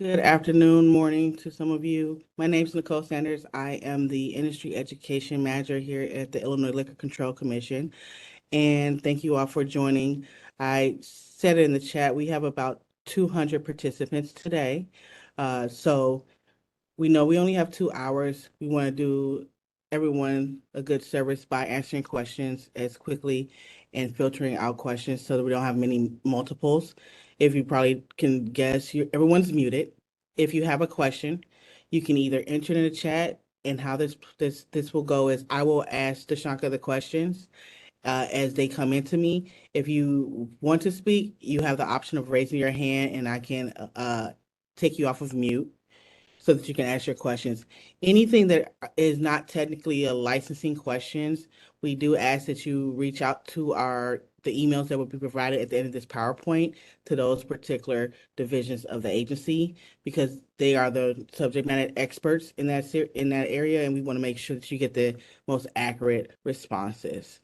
Good afternoon, morning to some of you. My name is Nicole Sanders. I am the Industry Education Manager here at the Illinois Liquor Control Commission. And thank you all for joining. I said it in the chat, we have about 200 participants today. So we know we only have 2 hours. We want to do everyone a good service by answering questions as quickly and filtering out questions so that we don't have many multiples. If you probably can guess, everyone's muted. If you have a question, you can either enter it in the chat, and how this will go is I will ask Dashanka the questions as they come into me. If you want to speak, you have the option of raising your hand, and I can take you off of mute so that you can ask your questions. Anything that is not technically a licensing questions, we do ask that you reach out to the emails that will be provided at the end of this PowerPoint to those particular divisions of the agency, because they are the subject matter experts in that area, and we want to make sure that you get the most accurate responses.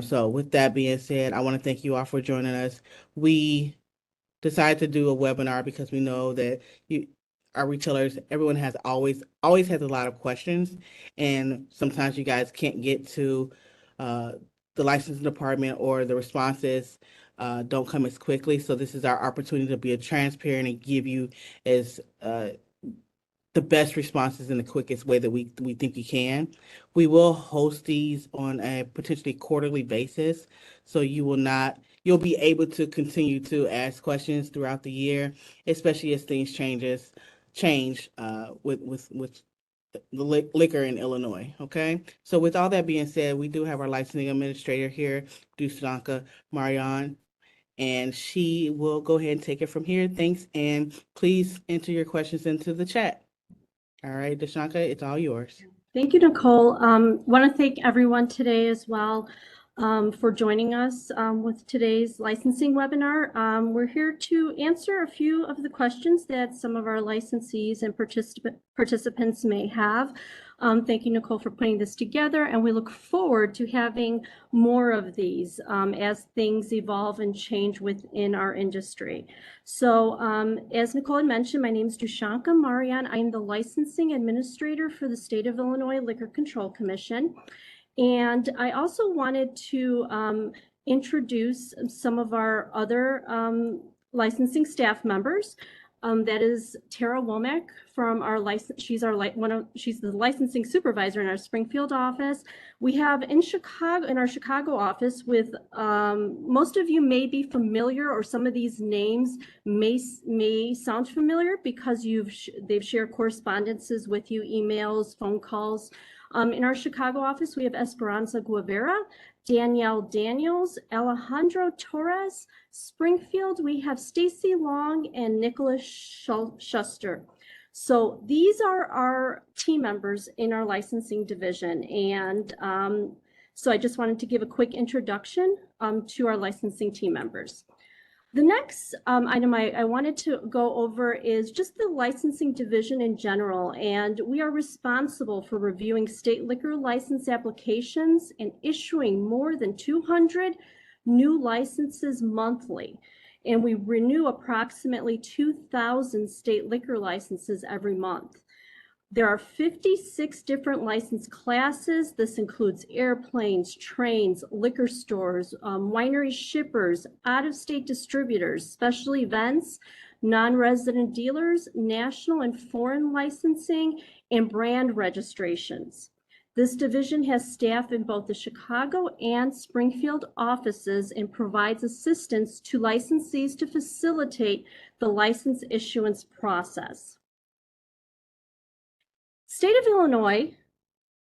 So with that being said, I want to thank you all for joining us. We decided to do a webinar because we know that our retailers, everyone has always has a lot of questions, and sometimes you guys can't get to uh, the licensing department, or the responses don't come as quickly. So this is our opportunity to be a transparent and give you as the best responses in the quickest way that we think you can. We will host these on a potentially quarterly basis, so you'll be able to continue to ask questions throughout the year, especially as things change with the liquor in Illinois. Okay, so with all that being said, we do have our licensing administrator here, Dusanka Marion, and she will go ahead and take it from here. Thanks, and please enter your questions into the chat. All right, Dashanka, it's all yours. Thank you, Nicole. Want to thank everyone today as well for joining us with today's licensing webinar. We're here to answer a few of the questions that some of our licensees and participants may have. Thank you, Nicole, for putting this together, and we look forward to having more of these as things evolve and change within our industry. So as Nicole had mentioned, my name is Dushanka Marian. I am the licensing administrator for the State of Illinois Liquor Control Commission. And I also wanted to introduce some of our other licensing staff members. That is Tara Womack from our license. She's the licensing supervisor in our Springfield office. We have in our Chicago office with most of you may be familiar, or some of these names may sound familiar because they've shared correspondences with you, emails, phone calls. In our Chicago office, we have Esperanza Guevara, Danielle Daniels, Alejandro Torres. Springfield, we have Stacy Long and Nicholas Schuster. So these are our team members in our licensing division. And so I just wanted to give a quick introduction to our licensing team members. The next item I wanted to go over is just the licensing division in general, and we are responsible for reviewing state liquor license applications and issuing more than 200 new licenses monthly, and we renew approximately 2,000 state liquor licenses every month. There are 56 different license classes. This includes airplanes, trains, liquor stores, winery shippers, out-of-state distributors, special events, non-resident dealers, national and foreign licensing, and brand registrations. This division has staff in both the Chicago and Springfield offices and provides assistance to licensees to facilitate the license issuance process. State of Illinois,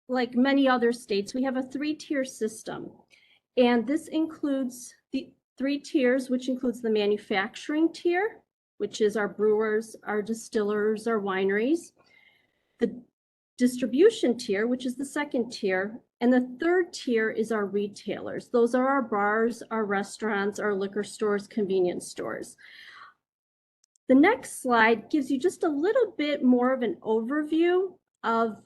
like many other states, we have a three-tier system. And this includes the 3 tiers, which includes the manufacturing tier, which is our brewers, our distillers, our wineries. The distribution tier, which is the 2nd tier. And the 3rd tier is our retailers. Those are our bars, our restaurants, our liquor stores, convenience stores. The next slide gives you just a little bit more of an overview of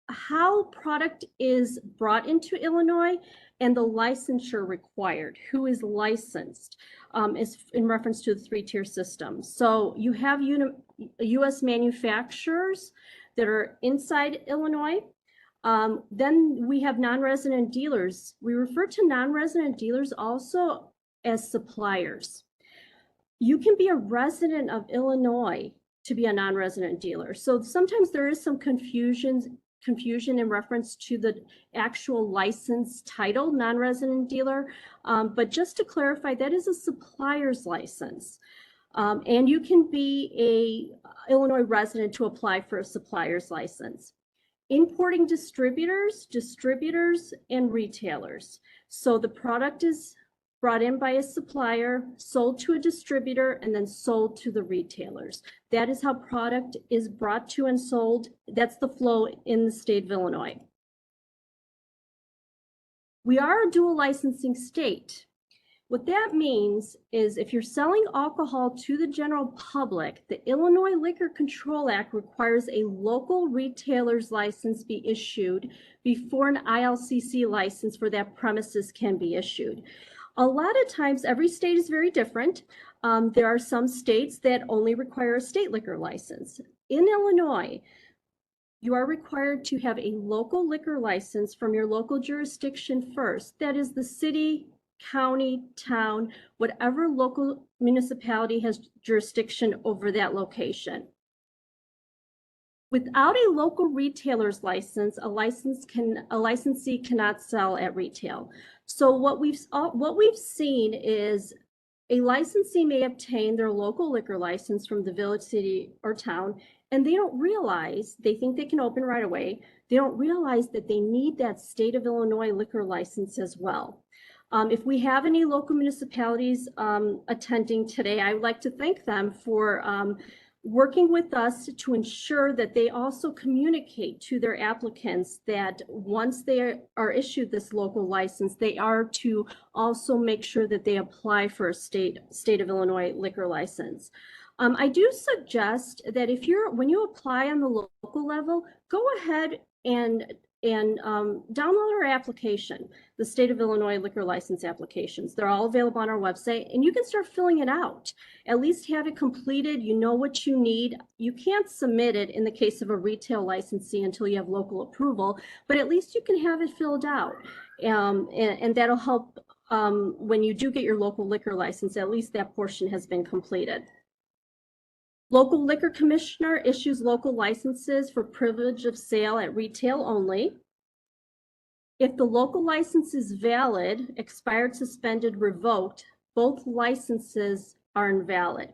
how product is brought into Illinois and the licensure required, who is licensed, is in reference to the three-tier system. So you have U.S. manufacturers that are inside Illinois. Then we have non-resident dealers. We refer to non-resident dealers also as suppliers. You can be a resident of Illinois to be a non-resident dealer. So sometimes there is some confusion in reference to the actual license title, non-resident dealer. But just to clarify, that is a supplier's license. And you can be a Illinois resident to apply for a supplier's license. Importing distributors, and retailers. So the product is brought in by a supplier, sold to a distributor, and then sold to the retailers. That is how product is brought to and sold. That's the flow in the state of Illinois. We are a dual licensing state. What that means is if you're selling alcohol to the general public, the Illinois Liquor Control Act requires a local retailer's license be issued before an ILCC license for that premises can be issued. A lot of times, every state is very different. There are some states that only require a state liquor license. In Illinois, you are required to have a local liquor license from your local jurisdiction first. That is the city, county, town, whatever local municipality has jurisdiction over that location. Without a local retailer's license, a licensee cannot sell at retail. So what we've seen is a licensee may obtain their local liquor license from the village, city, or town, and they don't realize, they think they can open right away. They don't realize that they need that state of Illinois liquor license as well. If we have any local municipalities attending today, I would like to thank them for working with us to ensure that they also communicate to their applicants that once they are issued this local license, they are to also make sure that they apply for a state of Illinois liquor license. I do suggest that when you apply on the local level, go ahead and download our application, the State of Illinois liquor license applications. They're all available on our website, and you can start filling it out. At least have it completed. You know what you need. You can't submit it in the case of a retail licensee until you have local approval, but at least you can have it filled out. And that'll help when you do get your local liquor license, at least that portion has been completed. Local liquor commissioner issues local licenses for privilege of sale at retail only. If the local license is valid, expired, suspended, revoked, both licenses are invalid.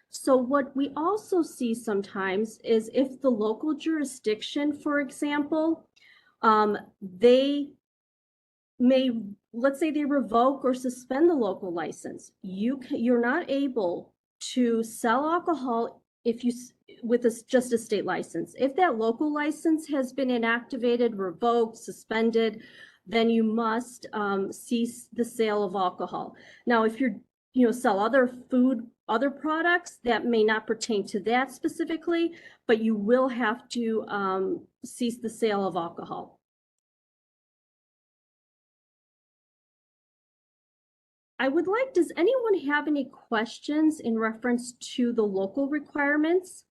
So what we also see sometimes is if the local jurisdiction, for example, they may, let's say they revoke or suspend the local license, you're not able to sell alcohol with just a state license. If that local license has been inactivated, revoked, suspended, then you must cease the sale of alcohol. Now, if sell other products, that may not pertain to that specifically, but you will have to cease the sale of alcohol. Does anyone have any questions in reference to the local requirements?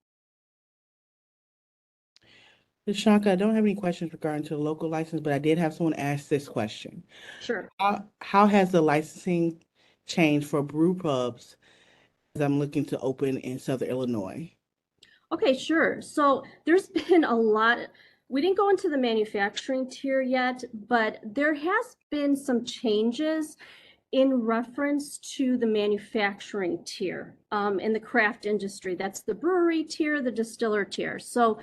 Shaka, I don't have any questions regarding to the local license, but I did have someone ask this question. Sure. How has the licensing changed for brew pubs as I'm looking to open in Southern Illinois? Okay, sure. So there's been a lot. We didn't go into the manufacturing tier yet, but there has been some changes in reference to the manufacturing tier in the craft industry. That's the brewery tier, the distiller tier. So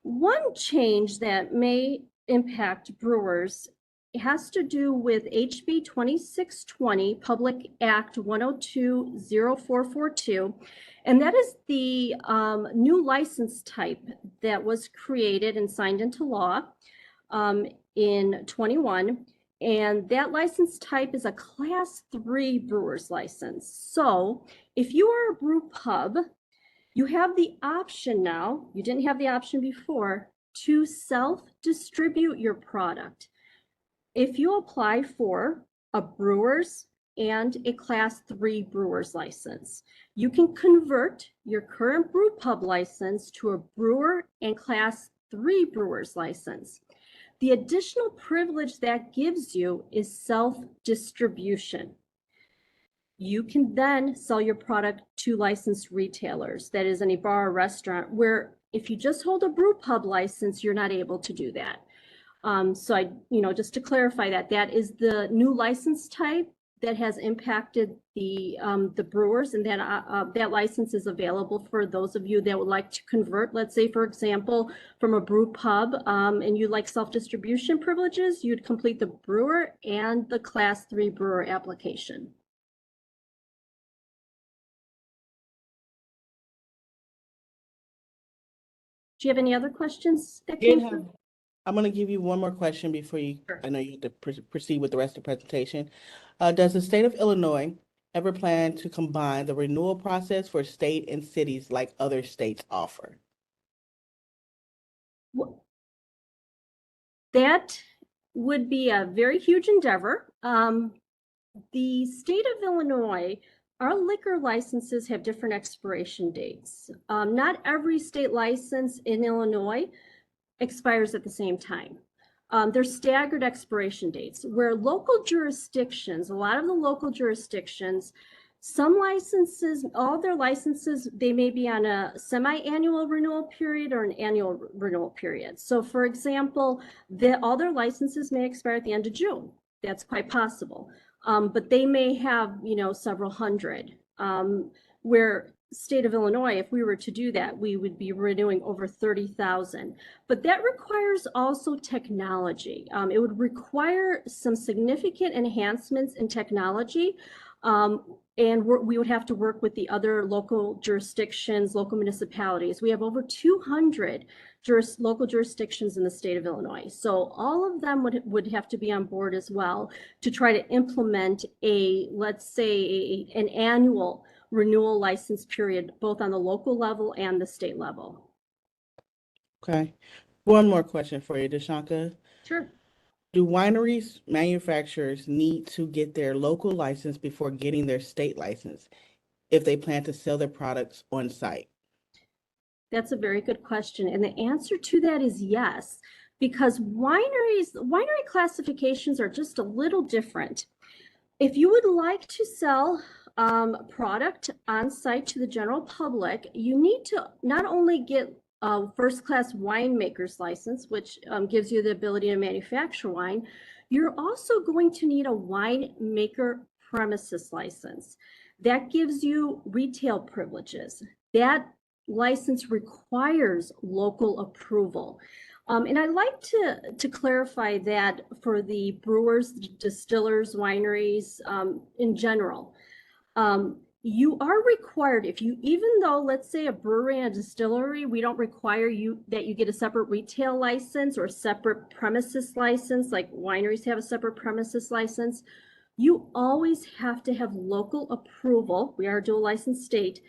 one change that may impact brewers has to do with HB 2620, Public Act 102-0442, and that is the new license type that was created and signed into law in 21. And that license type is a Class 3 brewer's license. So if you are a brew pub, you have the option now, you didn't have the option before, to self-distribute your product. if you apply for a brewer's and a Class 3 brewer's license, you can convert your current brew pub license to a brewer and Class 3 brewer's license. The additional privilege that gives you is self-distribution. You can then sell your product to licensed retailers, that is any bar or restaurant, where if you just hold a brew pub license, you're not able to do that. Just to clarify that is the new license type that has impacted the brewers, and that license is available for those of you that would like to convert, let's say, for example, from a brew pub, and you like self-distribution privileges, you'd complete the brewer and the Class 3 brewer application. Do you have any other questions that came through? I'm going to give you one more question before you, Sure. I know you have to proceed with the rest of the presentation. Does the state of Illinois ever plan to combine the renewal process for state and cities like other states offer? That would be a very huge endeavor. The state of Illinois, our liquor licenses have different expiration dates. Not every state license in Illinois expires at the same time. There's staggered expiration dates where local jurisdictions, a lot of the local jurisdictions, some licenses, all their licenses, they may be on a semi-annual renewal period or an annual renewal period. So for example, all their licenses may expire at the end of June. That's quite possible. But they may have, several hundred, where state of Illinois, if we were to do that, we would be renewing over 30,000. But that requires also technology. It would require some significant enhancements in technology. And we would have to work with the other local jurisdictions, local municipalities. We have over 200 local jurisdictions in the state of Illinois. So all of them would have to be on board as well to try to implement let's say, an annual renewal license period, both on the local level and the state level. Okay. One more question for you, Deshanka. Sure. Do wineries, manufacturers need to get their local license before getting their state license if they plan to sell their products on site? That's a very good question. And the answer to that is yes, because winery classifications are just a little different. If you would like to sell product on site to the general public, you need to not only get a first-class winemaker's license, which gives you the ability to manufacture wine, you're also going to need a winemaker premises license. That gives you retail privileges. That license requires local approval. And I'd like to clarify that for the brewers, distillers, wineries in general. You are required, even though, let's say, a brewery and a distillery, we don't require that you get a separate retail license or a separate premises license, like wineries have a separate premises license. You always have to have local approval. We are a dual license state.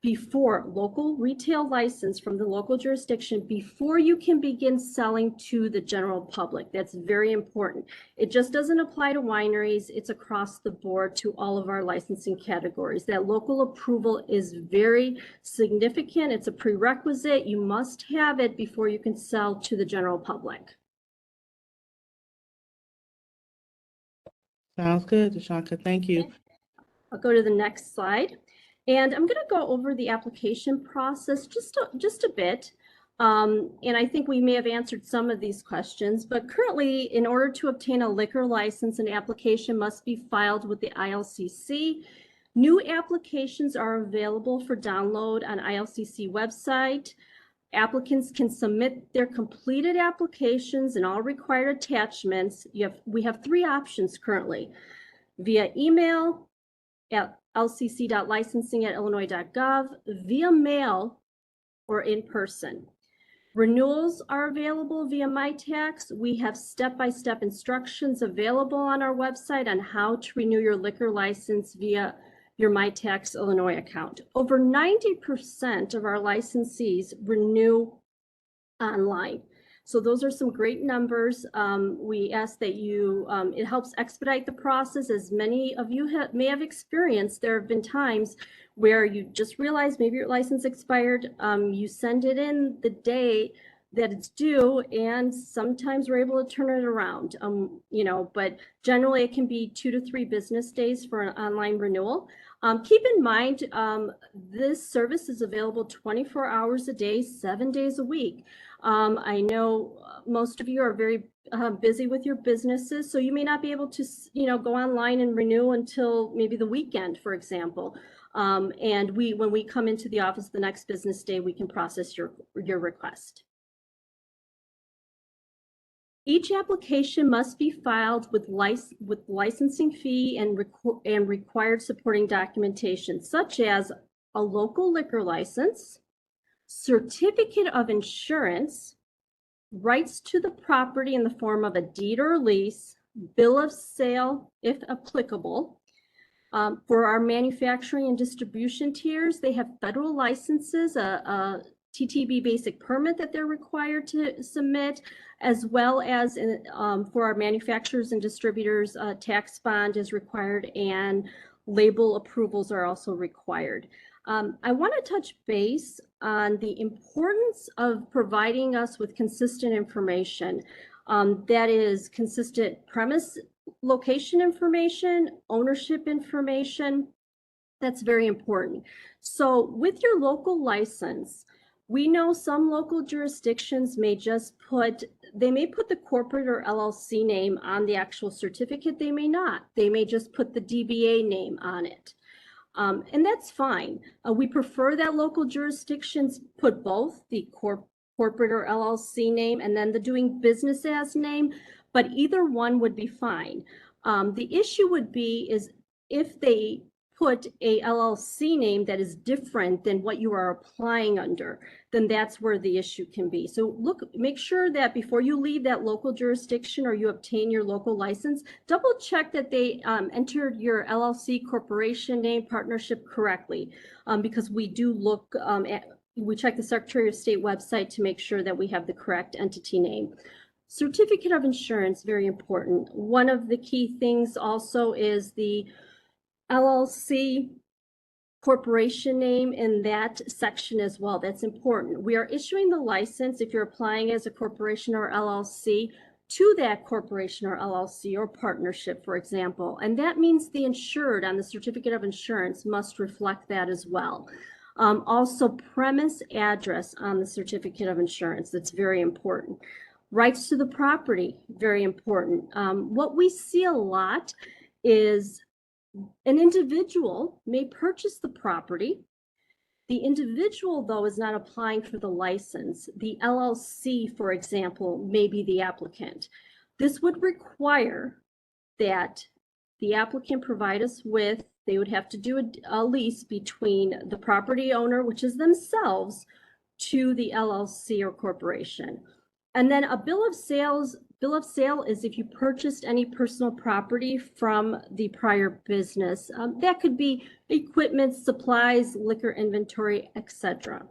Before local retail license from the local jurisdiction, before you can begin selling to the general public. That's very important. It just doesn't apply to wineries. It's across the board to all of our licensing categories. That local approval is very significant. It's a prerequisite. You must have it before you can sell to the general public. Sounds good, Deshanka. Thank you. Okay. I'll go to the next slide. And I'm going to go over the application process just a bit. And I think we may have answered some of these questions, but currently, in order to obtain a liquor license, an application must be filed with the ILCC. New applications are available for download on ILCC website. Applicants can submit their completed applications and all required attachments. We have 3 options currently: via email at lcc.licensing@illinois.gov, via mail, or in person. Renewals are available via MyTax. We have step-by-step instructions available on our website on how to renew your liquor license via your MyTax Illinois account. Over 90% of our licensees renew online. So those are some great numbers. We ask that you, it helps expedite the process. As many of you may have experienced, there have been times where you just realize maybe your license expired. You send it in the day that it's due, and sometimes we're able to turn it around, but generally it can be 2 to 3 business days for an online renewal. Keep in mind, this service is available 24 hours a day, 7 days a week. I know most of you are very busy with your businesses, so you may not be able to, go online and renew until maybe the weekend, for example. And when we come into the office the next business day, we can process your request. Each application must be filed with licensing fee and required supporting documentation, such as a local liquor license, certificate of insurance, rights to the property in the form of a deed or lease, bill of sale, if applicable. For our manufacturing and distribution tiers, they have federal licenses, a TTB basic permit that they're required to submit, as well as for our manufacturers and distributors, tax bond is required and label approvals are also required. I want to touch base on the importance of providing us with consistent information. That is consistent premise location information, ownership information. That's very important. So with your local license, we know some local jurisdictions may put the corporate or LLC name on the actual certificate. They may not. They may just put the DBA name on it. And that's fine. We prefer that local jurisdictions put both the corporate or LLC name and then the doing business as name, but either one would be fine. The issue would be is if they put a LLC name that is different than what you are applying under, then that's where the issue can be. So make sure that before you leave that local jurisdiction or you obtain your local license, double check that they entered your LLC corporation name partnership correctly, because we do look we check the Secretary of State website to make sure that we have the correct entity name. Certificate of insurance, very important. One of the key things also is the LLC corporation name in that section as well. That's important. We are issuing the license if you're applying as a corporation or LLC to that corporation or LLC or partnership, for example. And that means the insured on the certificate of insurance must reflect that as well. Also, premise address on the certificate of insurance. That's very important. Rights to the property, very important. What we see a lot is an individual may purchase the property. The individual, though, is not applying for the license. The LLC, for example, may be the applicant. This would require that the applicant provide us with, they would have to do a lease between the property owner, which is themselves, to the LLC or corporation. And then a bill of sale is if you purchased any personal property from the prior business. That could be equipment, supplies, liquor inventory, etc.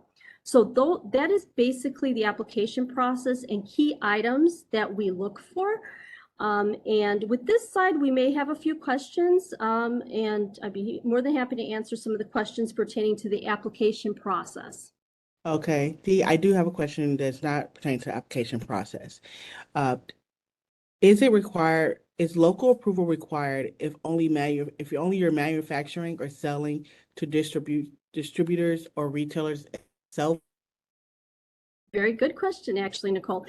So that is basically the application process and key items that we look for. And with this side, we may have a few questions, and I'd be more than happy to answer some of the questions pertaining to the application process. Okay, I do have a question that's not pertaining to the application process. Is local approval required if only you're manufacturing or selling to distributors or retailers itself? Very good question, actually, Nicole.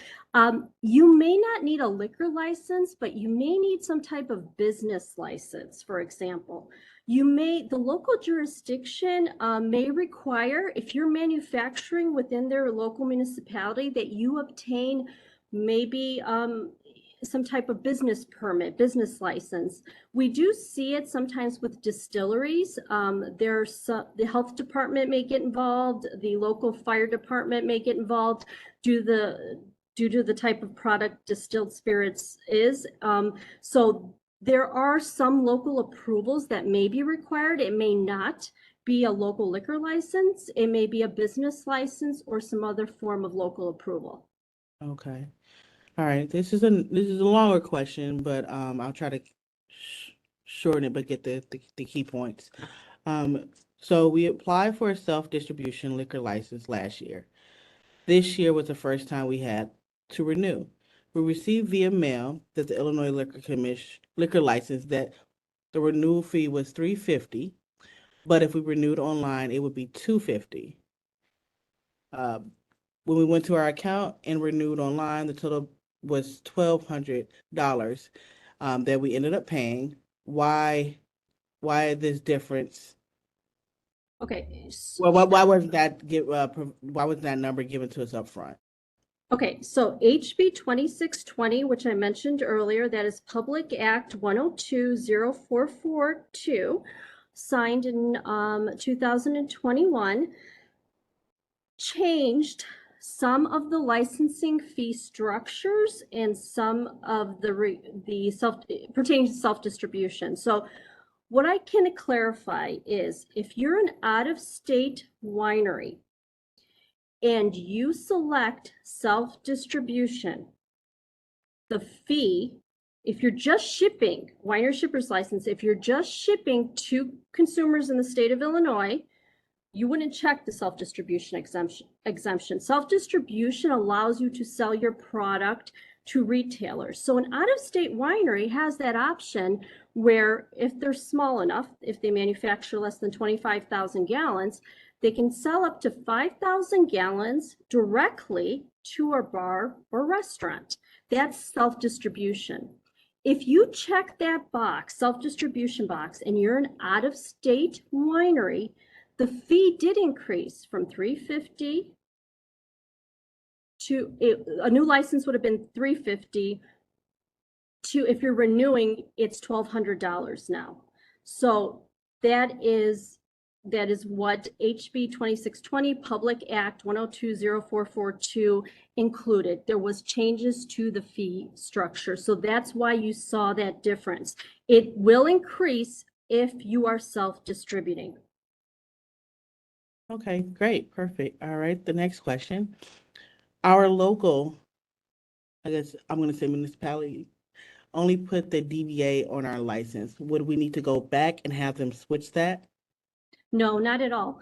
You may not need a liquor license, but you may need some type of business license, for example. The local jurisdiction may require, if you're manufacturing within their local municipality, that you obtain maybe some type of business permit, business license. We do see it sometimes with distilleries. The health department may get involved, the local fire department may get involved due to the type of product distilled spirits is. So there are some local approvals that may be required. It may not be a local liquor license. It may be a business license or some other form of local approval. Okay. All right. This is a longer question, but I'll try to shorten it, but get the key points. Um, so we applied for a self-distribution liquor license last year. This year was the first time we had to renew. We received via mail that the Illinois Liquor Commission liquor license that the renewal fee was $350, but if we renewed online, it would be $250. Uh, when we went to our account and renewed online, the total was $1,200 that we ended up paying. Why this difference? Okay, Well, why wasn't that number given to us up front? okay, so HB 2620, which I mentioned earlier, that is Public Act 1020442, signed in 2021, changed some of the licensing fee structures and some of the pertaining to self-distribution. So what I can clarify is if you're an out-of-state winery and you select self-distribution, the fee, if you're just shipping, winer shipper's license, if you're just shipping to consumers in the state of Illinois, you wouldn't check the self-distribution exemption. Self-distribution allows you to sell your product to retailers. So an out-of-state winery has that option where if they're small enough, if they manufacture less than 25,000 gallons, they can sell up to 5,000 gallons directly to a bar or restaurant. That's self-distribution. If you check that box, self-distribution box, and you're an out-of-state winery, the fee did increase from $350 to a new license would have been $350 to, if you're renewing, it's $1,200 now. So that is what HB 2620 Public Act 1020442 included. There was changes to the fee structure. So that's why you saw that difference. It will increase if you are self-distributing. Okay, great, perfect. All right, the next question. Our local, I guess I'm going to say municipality, only put the DBA on our license. Would we need to go back and have them switch that? No, not at all.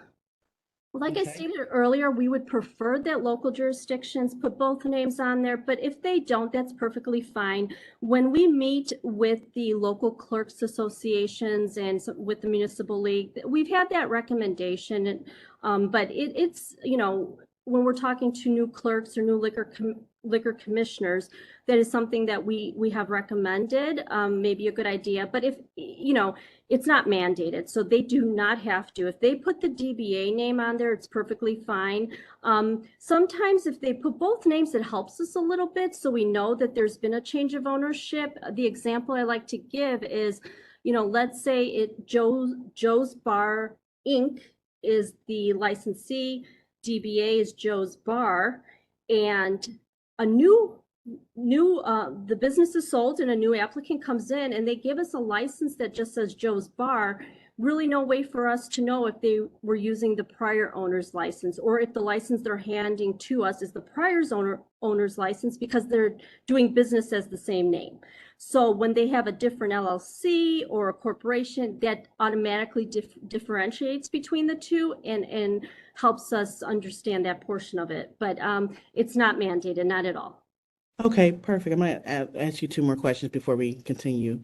Like I Okay. stated earlier, we would prefer that local jurisdictions put both names on there, but if they don't, that's perfectly fine. When we meet with the local clerks associations and with the municipal league, we've had that recommendation. But it's, when we're talking to new clerks or new liquor commissioners, that is something that we have recommended, maybe a good idea. But if, it's not mandated, so they do not have to. If they put the DBA name on there, it's perfectly fine. Sometimes if they put both names, it helps us a little bit, so we know that there's been a change of ownership. The example I like to give is, let's say Joe's Bar Inc. is the licensee, DBA is Joe's Bar, and a the business is sold and a new applicant comes in and they give us a license that just says Joe's Bar. Really no way for us to know if they were using the prior owner's license or if the license they're handing to us is the prior owner's license, because they're doing business as the same name. So when they have a different LLC or a corporation, that automatically differentiates between the two and helps us understand that portion of it. But it's not mandated, not at all. Okay, perfect. I'm going to ask you two more questions before we continue.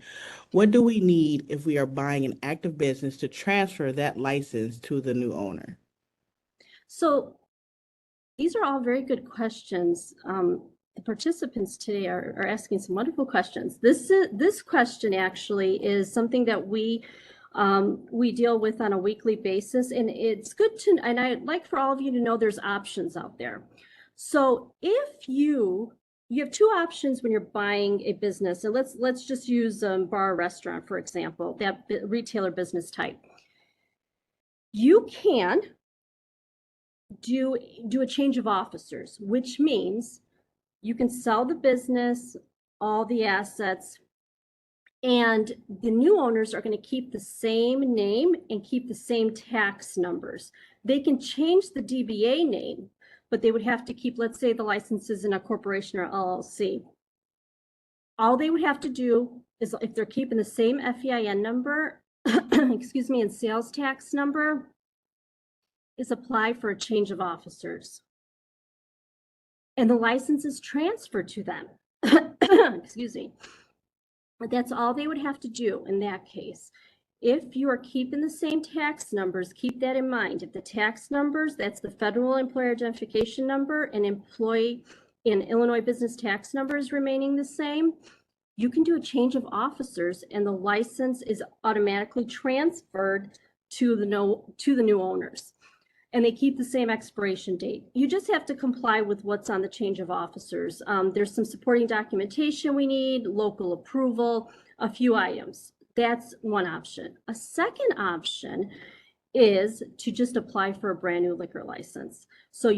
What do we need if we are buying an active business to transfer that license to the new owner? So these are all very good questions. The participants today are asking some wonderful questions. This question actually is something that we deal with on a weekly basis, and it's good to, and I'd like for all of you to know there's options out there. So if you have two options when you're buying a business, and let's just use bar restaurant, for example, that retailer business type. You can do a change of officers, which means you can sell the business, all the assets, and the new owners are going to keep the same name and keep the same tax numbers. They can change the DBA name, but they would have to keep, let's say the license is in a corporation or LLC. All they would have to do is, if they're keeping the same FEIN number, excuse me, and sales tax number, is apply for a change of officers. And the license is transferred to them. Excuse me. But that's all they would have to do in that case. If you are keeping the same tax numbers, keep that in mind. If the tax numbers, that's the federal employer identification number, and employee in Illinois business tax number is remaining the same, you can do a change of officers and the license is automatically transferred to the new owners. And they keep the same expiration date. You just have to comply with what's on the change of officers. There's some supporting documentation we need, local approval, a few items. That's one option. A second option is to just apply for a brand new liquor license. So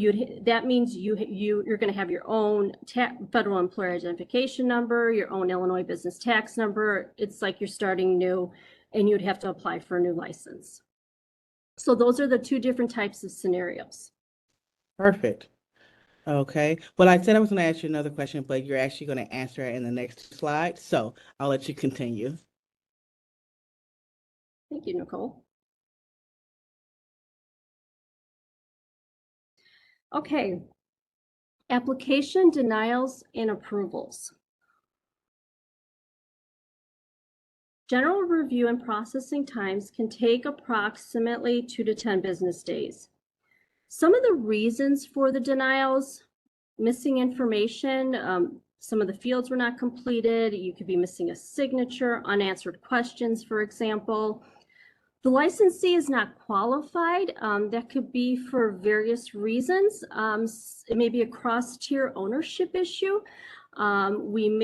that means you're going to have your own federal employer identification number, your own Illinois business tax number. It's like you're starting new, and you'd have to apply for a new license. So those are the two different types of scenarios. Perfect. Okay. Well, I said I was going to ask you another question, but you're actually going to answer it in the next slide. So I'll let you continue. Thank you, Nicole. Okay. Application denials and approvals. General review and processing times can take approximately 2 to 10 business days. Some of the reasons for the denials: missing information, some of the fields were not completed, you could be missing a signature, unanswered questions, for example. The licensee is not qualified. That could be for various reasons. It may be a cross-tier ownership issue. And we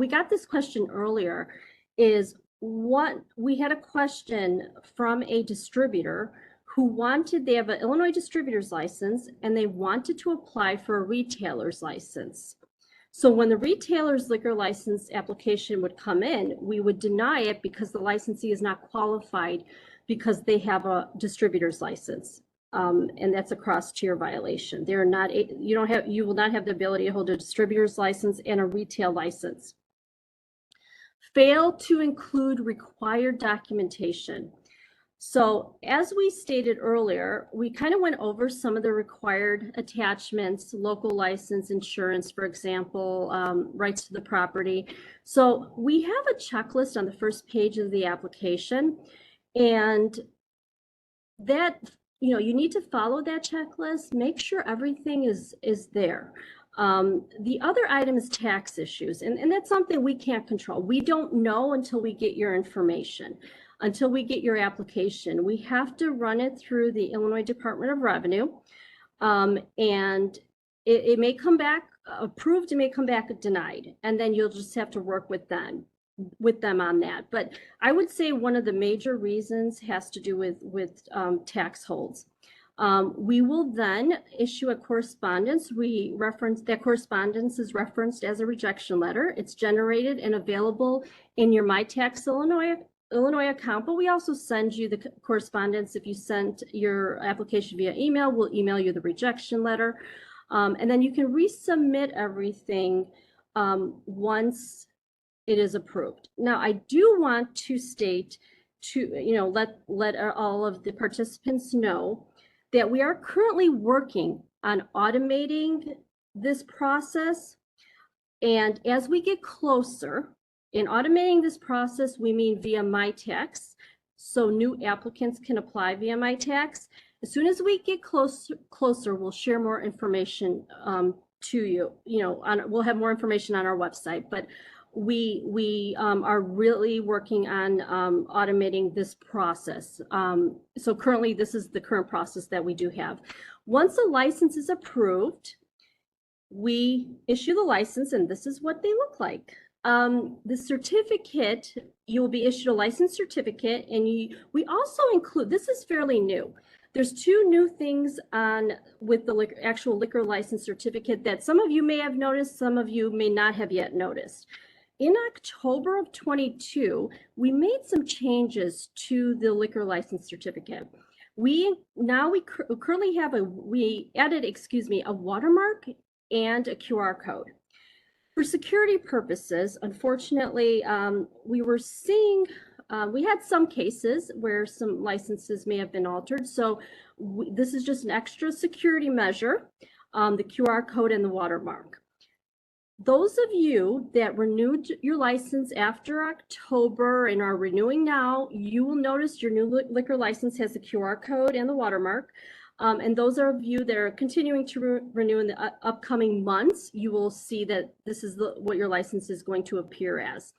got this question earlier, we had a question from a distributor who they have an Illinois distributor's license and they wanted to apply for a retailer's license. So when the retailer's liquor license application would come in, we would deny it because the licensee is not qualified because they have a distributor's license. And that's a cross-tier violation. You will not have the ability to hold a distributor's license and a retail license. Fail to include required documentation. So as we stated earlier, we kind of went over some of the required attachments: local license, insurance, for example, rights to the property. So we have a checklist on the first page of the application, and that, you need to follow that checklist, make sure everything is there. The other item is tax issues, and that's something we can't control. We don't know until we get your information, until we get your application. We have to run it through the Illinois Department of Revenue, and it may come back approved, it may come back denied, and then you'll just have to work with them on that. But I would say one of the major reasons has to do with tax holds. We will then issue a correspondence. That correspondence is referenced as a rejection letter. It's generated and available in your MyTax Illinois account, but we also send you the correspondence. If you sent your application via email, we'll email you the rejection letter. And then you can resubmit everything once it is approved. Now, I do want to state let all of the participants know that we are currently working on automating this process. And as we get closer, in automating this process, we mean via MyTax, so new applicants can apply via MyTax. As soon as we get closer, we'll share more information to you. We'll have more information on our website, but we are really working on automating this process. So currently, this is the current process that we do have. Once a license is approved, we issue the license, and this is what they look like. The certificate, you'll be issued a license certificate, and we also include, this is fairly new. There's two new things with the actual liquor license certificate that some of you may have noticed, some of you may not have yet noticed. In October of 22, we made some changes to the liquor license certificate. We currently have we added, a watermark and a QR code. For security purposes, unfortunately, we were seeing, we had some cases where some licenses may have been altered. So this is just an extra security measure, the QR code and the watermark. Those of you that renewed your license after October and are renewing now, you will notice your new liquor license has the QR code and the watermark. And those of you that are continuing to renew in the upcoming months, you will see that this is what your license is going to appear as.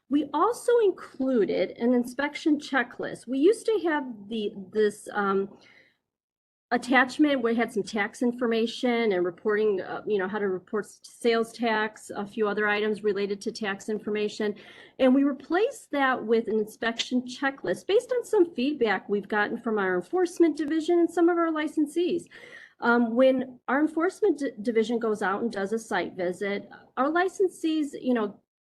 We also included an inspection checklist. We used to have this attachment where it had some tax information and reporting, how to report sales tax, a few other items related to tax information. And we replaced that with an inspection checklist based on some feedback we've gotten from our enforcement division and some of our licensees. When our enforcement division goes out and does a site visit, our licensees,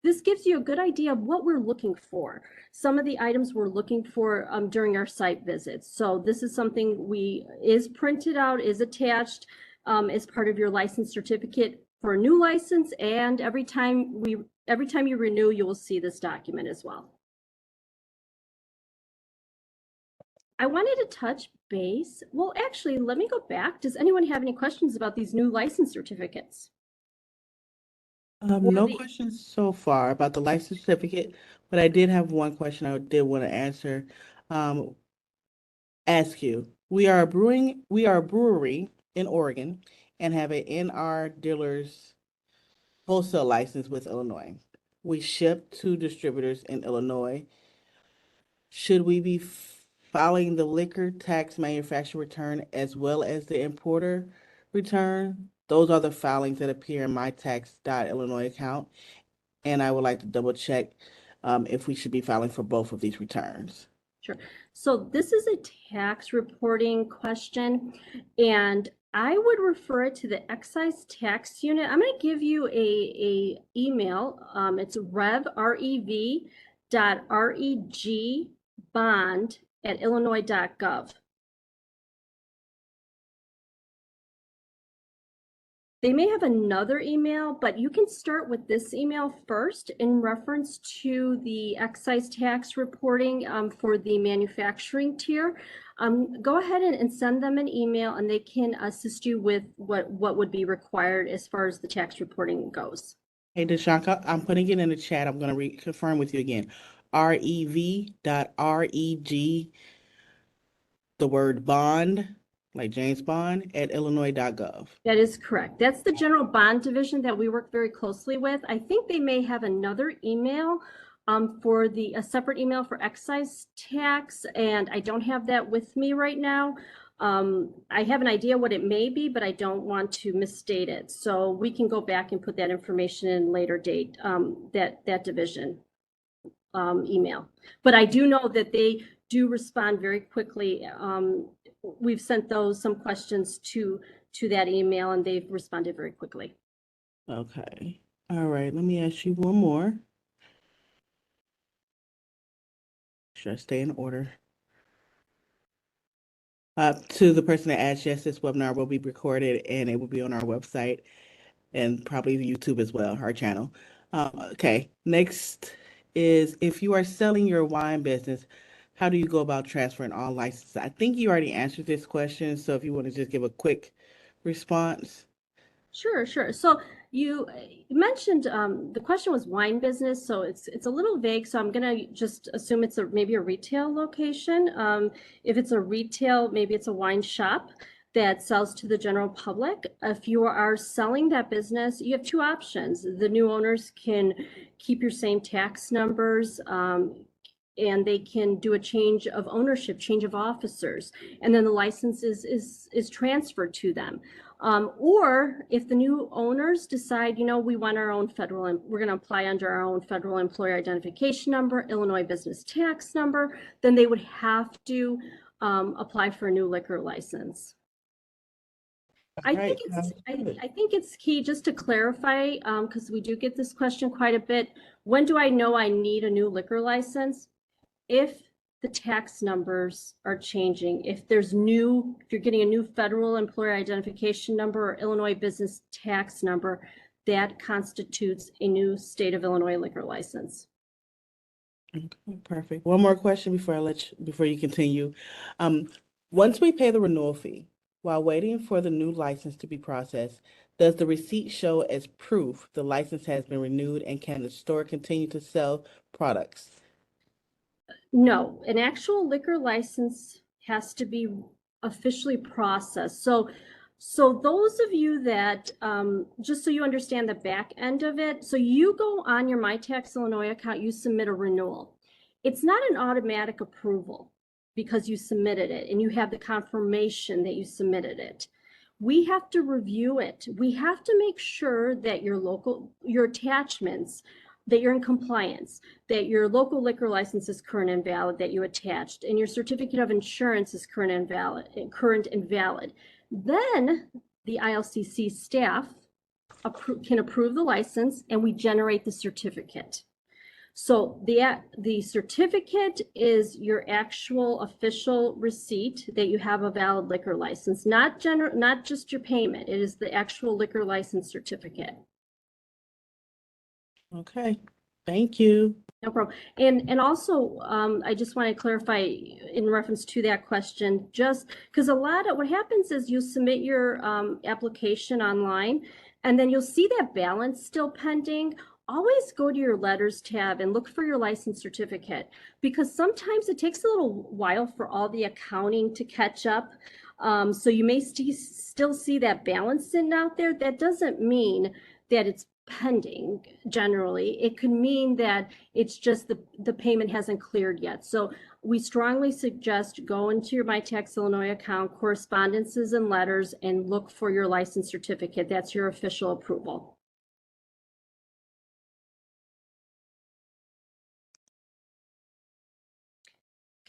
this gives you a good idea of what we're looking for. Some of the items we're looking for during our site visits. So this is something is printed out, is attached as part of your license certificate for a new license. And every time you renew, you will see this document as well. I wanted to touch base. Well, actually, let me go back. Does anyone have any questions about these new license certificates? No questions so far about the license certificate, but I did have one question I did want to answer. Ask you. We are a brewery in Oregon and have an NR dealers wholesale license with Illinois. We ship to distributors in Illinois. Should we be filing the liquor tax manufacturer return as well as the importer return? Those are the filings that appear in my tax.illinois account, and I would like to double check if we should be filing for both of these returns. Sure. So this is a tax reporting question, and I would refer it to the excise tax unit. I'm going to give you a email. It's rev.bond@illinois.gov. They may have another email, but you can start with this email first in reference to the excise tax reporting for the manufacturing tier. Go ahead and send them an email, and they can assist you with what would be required as far as the tax reporting goes. Hey, Deshanka, I'm putting it in the chat. I'm going to reconfirm with you again. rev.reg, the word bond, like James Bond, at illinois.gov. That is correct. That's the general bond division that we work very closely with. I think they may have another email for a separate email for excise tax, and I don't have that with me right now. I have an idea what it may be, but I don't want to misstate it. So we can go back and put that information in later date, that division email. But I do know that they do respond very quickly. We've sent some questions to that email, and they've responded very quickly. Okay. All right. Let me ask you one more. Should I stay in order? To the person that asked, yes, this webinar will be recorded and it will be on our website and probably YouTube as well, our channel. Okay. Next is, if you are selling your wine business, how do you go about transferring all licenses? I think you already answered this question, so if you want to just give a quick response. Sure. So you mentioned the question was wine business, so it's a little vague. So I'm gonna just assume it's maybe a retail location. If it's a retail, maybe it's a wine shop that sells to the general public. If you are selling that business, you have two options. The new owners can keep your same tax numbers, and they can do a change of ownership, change of officers, and then the license is transferred to them. Or if the new owners decide, we want our own we're going to apply under our own federal employer identification number, Illinois business tax number, then they would have to apply for a new liquor license. I think it's key just to clarify, because we do get this question quite a bit. When do I know I need a new liquor license? If the tax numbers are changing. If you're getting a new federal employer identification number or Illinois business tax number, that constitutes a new state of Illinois liquor license. Okay, perfect. One more question before you continue. Once we pay the renewal fee, while waiting for the new license to be processed, does the receipt show as proof the license has been renewed, and can the store continue to sell products? No, an actual liquor license has to be officially processed. So those of you that, just so you understand the back end of it, so you go on your MyTax Illinois account, you submit a renewal. It's not an automatic approval because you submitted it and you have the confirmation that you submitted it. We have to review it. We have to make sure that your attachments, that you're in compliance, that your local liquor license is current and valid, that you attached, and your certificate of insurance is current and valid. Then the ILCC staff can approve the license and we generate the certificate. So the certificate is your actual official receipt that you have a valid liquor license, not just your payment. It is the actual liquor license certificate. Okay, thank you. No problem. And also, I just want to clarify in reference to that question, just because what happens is you submit your application online, and then you'll see that balance still pending. Always go to your letters tab and look for your license certificate, because sometimes it takes a little while for all the accounting to catch up. So you may still see that balance sitting out there. That doesn't mean that it's pending. Generally, it could mean that it's just the payment hasn't cleared yet. So we strongly suggest go into your MyTax Illinois account, correspondences and letters, and look for your license certificate. That's your official approval.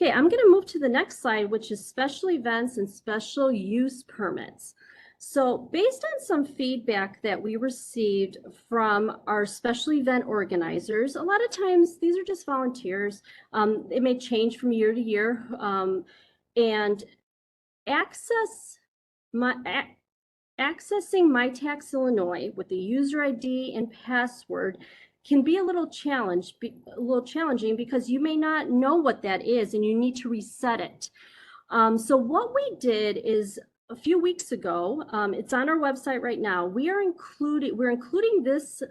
Okay, I'm going to move to the next slide, which is special events and special use permits. So based on some feedback that we received from our special event organizers, a lot of times these are just volunteers. It may change from year to year. And accessing MyTax Illinois with the user ID and password can be a little challenging because you may not know what that is and you need to reset it. So what we did is a few weeks ago, it's on our website right now. We're including this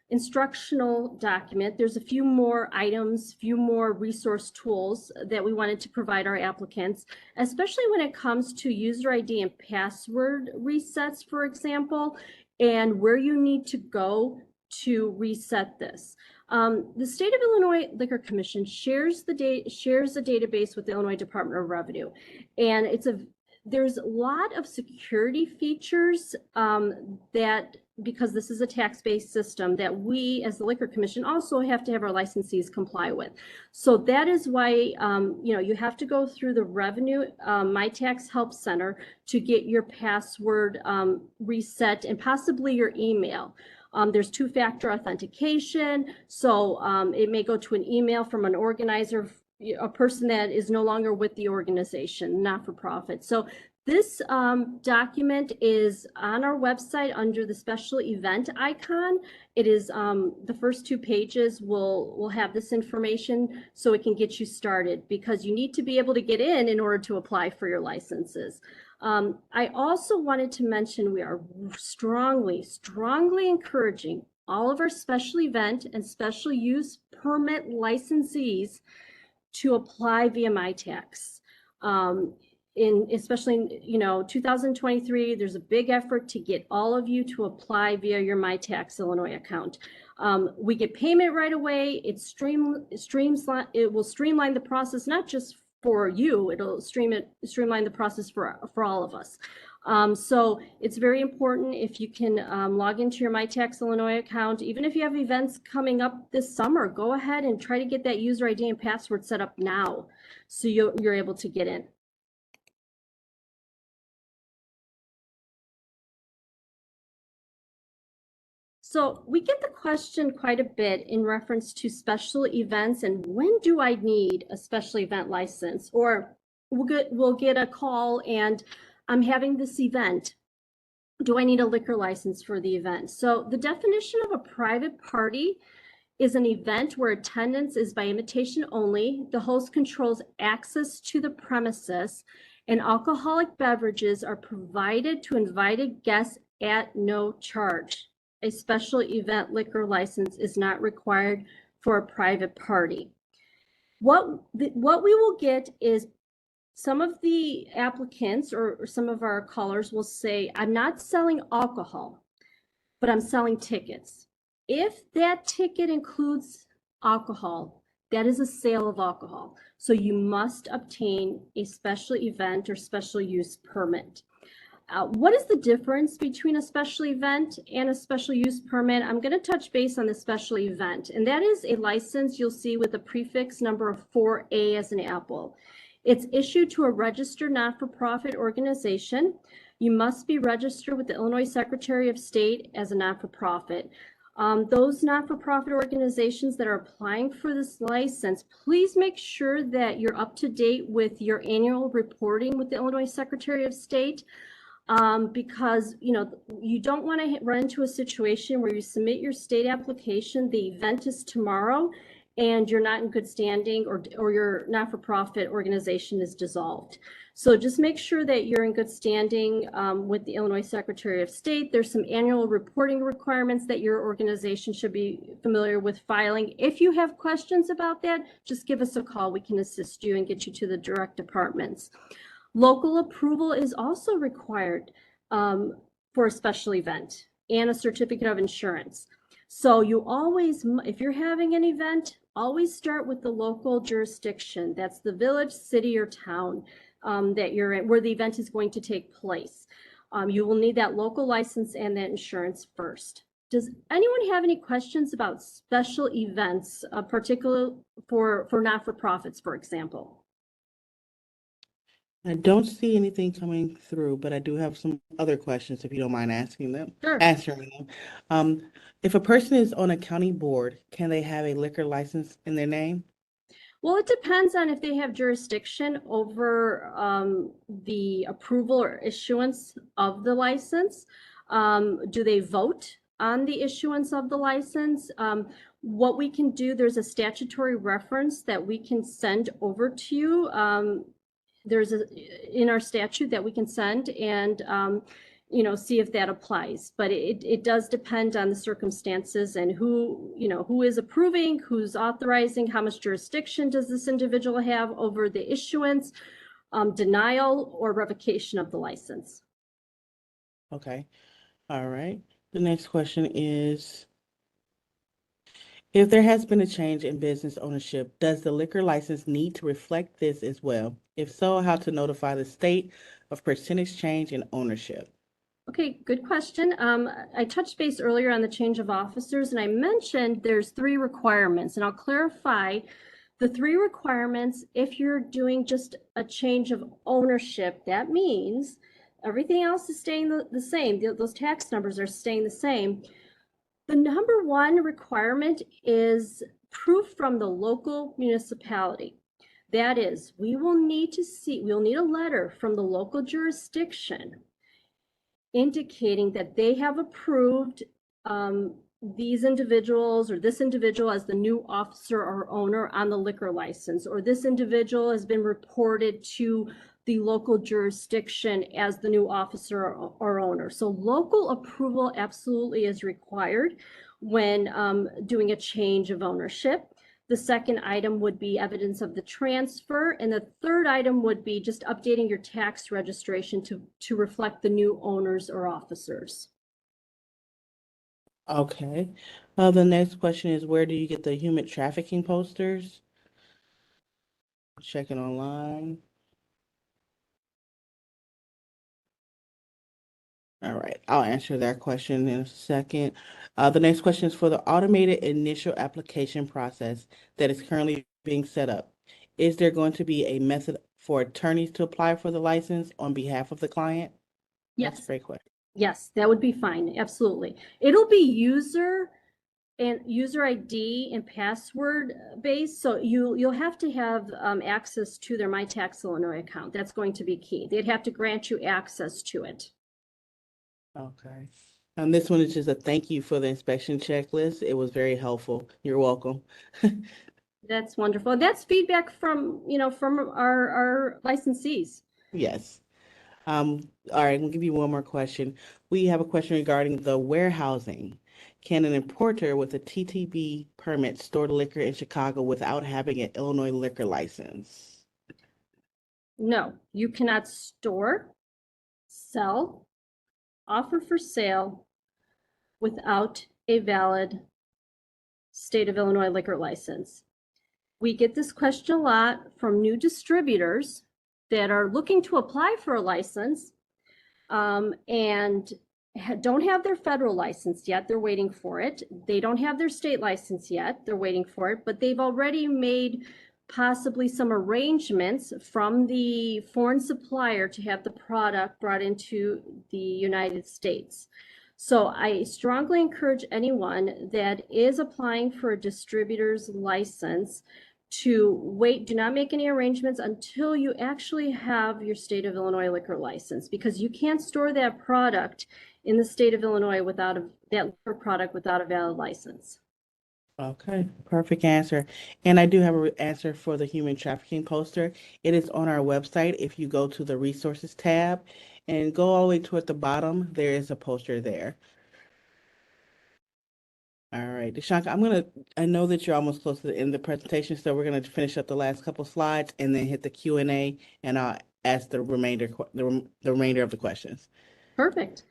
instructional document. There's a few more items, few more resource tools that we wanted to provide our applicants, especially when it comes to user ID and password resets, for example, and where you need to go to reset this. The State of Illinois Liquor Commission shares a database with the Illinois Department of Revenue, and there's a lot of security features that, because this is a tax-based system, that we as the Liquor Commission also have to have our licensees comply with. So that is why you have to go through the Revenue MyTax Help Center to get your password reset and possibly your email. There's two-factor authentication, so it may go to an email from an organizer, a person that is no longer with the organization, not for profit. So this document is on our website under the special event icon. It is the first 2 pages will have this information so it can get you started, because you need to be able to get in order to apply for your licenses. I also wanted to mention we are strongly encouraging all of our special event and special use permit licensees to apply via MyTax. Especially in 2023, there's a big effort to get all of you to apply via your MyTax Illinois account. We get payment right away. It will streamline the process, not just for you, it'll streamline the process for all of us. So it's very important if you can log into your MyTax Illinois account. Even if you have events coming up this summer, go ahead and try to get that user ID and password set up now so you're able to get in. So we get the question quite a bit in reference to special events and when do I need a special event license? Or we'll get a call and I'm having this event. Do I need a liquor license for the event? So the definition of a private party is an event where attendance is by invitation only. The host controls access to the premises, and alcoholic beverages are provided to invited guests at no charge. A special event liquor license is not required for a private party. What we will get is some of the applicants or some of our callers will say, I'm not selling alcohol, but I'm selling tickets. If that ticket includes alcohol, that is a sale of alcohol. So you must obtain a special event or special use permit. What is the difference between a special event and a special use permit? I'm going to touch base on the special event, and that is a license you'll see with a prefix number of 4A as an apple. It's issued to a registered not-for-profit organization. You must be registered with the Illinois Secretary of State as a not-for-profit. Those not-for-profit organizations that are applying for this license, please make sure that you're up to date with your annual reporting with the Illinois Secretary of State. Because you don't want to run into a situation where you submit your state application, the event is tomorrow, and you're not in good standing, or your not-for-profit organization is dissolved. So just make sure that you're in good standing with the Illinois Secretary of State. There's some annual reporting requirements that your organization should be familiar with filing. If you have questions about that, just give us a call. We can assist you and get you to the direct departments. Local approval is also required for a special event and a certificate of insurance. So you always, if you're having an event, always start with the local jurisdiction. That's the village, city, or town that you're in, where the event is going to take place. You will need that local license and that insurance first. Does anyone have any questions about special events, particularly for not-for-profits, for example? I don't see anything coming through, but I do have some other questions if you don't mind asking them, Sure. answering them. If a person is on a county board, can they have a liquor license in their name? Well, it depends on if they have jurisdiction over the approval or issuance of the license. Do they vote on the issuance of the license? What we can do, there's a statutory reference that we can send over to you. There's in our statute that we can send and see if that applies. But it does depend on the circumstances and who is approving, who's authorizing, how much jurisdiction does this individual have over the issuance, denial, or revocation of the license. Okay. All right. The next question is, if there has been a change in business ownership, does the liquor license need to reflect this as well? If so, how to notify the state of percentage change in ownership? Okay, good question. I touched base earlier on the change of officers, and I mentioned there's 3 requirements, and I'll clarify the 3 requirements. If you're doing just a change of ownership, that means everything else is staying the same. Those tax numbers are staying the same. The number 1 requirement is proof from the local municipality. That is, we'll need a letter from the local jurisdiction indicating that they have approved these individuals or this individual as the new officer or owner on the liquor license, or this individual has been reported to the local jurisdiction as the new officer or owner. So local approval absolutely is required when doing a change of ownership. The second item would be evidence of the transfer. And the third item would be just updating your tax registration to reflect the new owners or officers. Okay. The next question is, where do you get the human trafficking posters? Checking online. All right, I'll answer that question in a second. The next question is for the automated initial application process that is currently being set up. Is there going to be a method for attorneys to apply for the license on behalf of the client? That's a Yes. great question. Yes, that would be fine. Absolutely. It'll be user ID and password based. So you'll have to have access to their My Tax Illinois account. That's going to be key. They'd have to grant you access to it. Okay. And this one is just a thank you for the inspection checklist. It was very helpful. You're welcome. That's wonderful. That's feedback from, from our licensees. Yes. All right, we'll give you one more question. We have a question regarding the warehousing. Can an importer with a TTB permit store liquor in Chicago without having an Illinois liquor license? No, you cannot store, sell, offer for sale without a valid state of Illinois liquor license. We get this question a lot from new distributors that are looking to apply for a license and don't have their federal license yet. They're waiting for it. They don't have their state license yet. They're waiting for it, but they've already made possibly some arrangements from the foreign supplier to have the product brought into the United States. So I strongly encourage anyone that is applying for a distributor's license to wait. Do not make any arrangements until you actually have your state of Illinois liquor license, because you can't store that product in the state of Illinois without that liquor product without a valid license. Okay, perfect answer. And I do have an answer for the human trafficking poster. It is on our website. If you go to the resources tab and go all the way toward the bottom, there is a poster there. All right, Deshanka, I know that you're almost close to the end of the presentation, so we're gonna finish up the last couple slides and then hit the Q&A, and I'll ask the remainder of the questions. Perfect.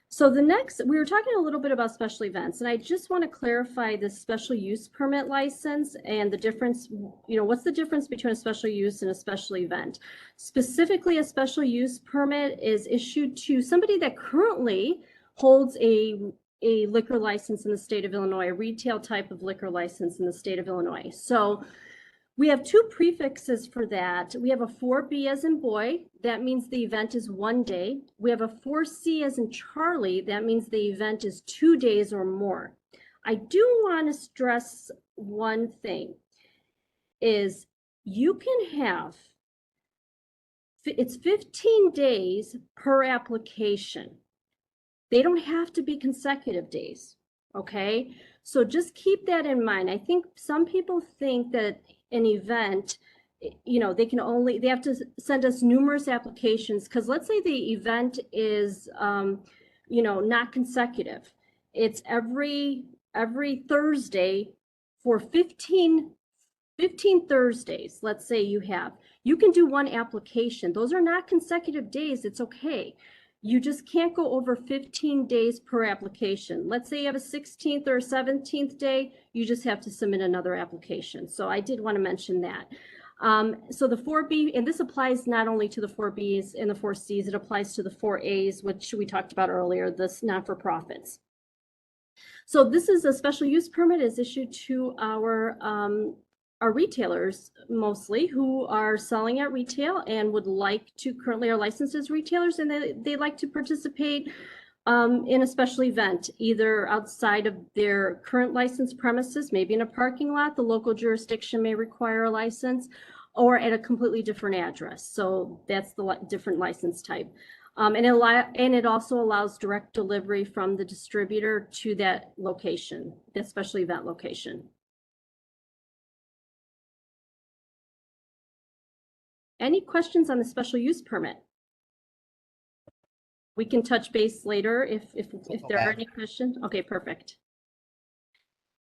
So we were talking a little bit about special events, and I just want to clarify the special use permit license and the difference, what's the difference between a special use and a special event? Specifically, a special use permit is issued to somebody that currently holds a liquor license in the state of Illinois, a retail type of liquor license in the state of Illinois. So we have two prefixes for that. We have a 4B as in boy. That means the event is 1 day. We have a 4C as in Charlie. That means the event is 2 days or more. I do want to stress one thing is you can have, it's 15 days per application. They don't have to be consecutive days, okay? So just keep that in mind. I think some people think that an event, they have to send us numerous applications, because let's say the event is, not consecutive. It's every Thursday for 15 Thursdays, let's say you can do one application. Those are not consecutive days. It's okay. You just can't go over 15 days per application. Let's say you have a 16th or a 17th day, you just have to submit another application. So I did want to mention that. So the 4B, and this applies not only to the 4Bs and the 4Cs, it applies to the 4As, which we talked about earlier, this not-for-profits. So this is a special use permit is issued to our retailers mostly who are selling at retail and would like to currently are licensed as retailers, and they like to participate in a special event, either outside of their current licensed premises, maybe in a parking lot, the local jurisdiction may require a license, or at a completely different address. So that's the different license type. And it also allows direct delivery from the distributor to that location, that special event location. Any questions on the special use permit? We can touch base later if there are any questions. Okay, perfect.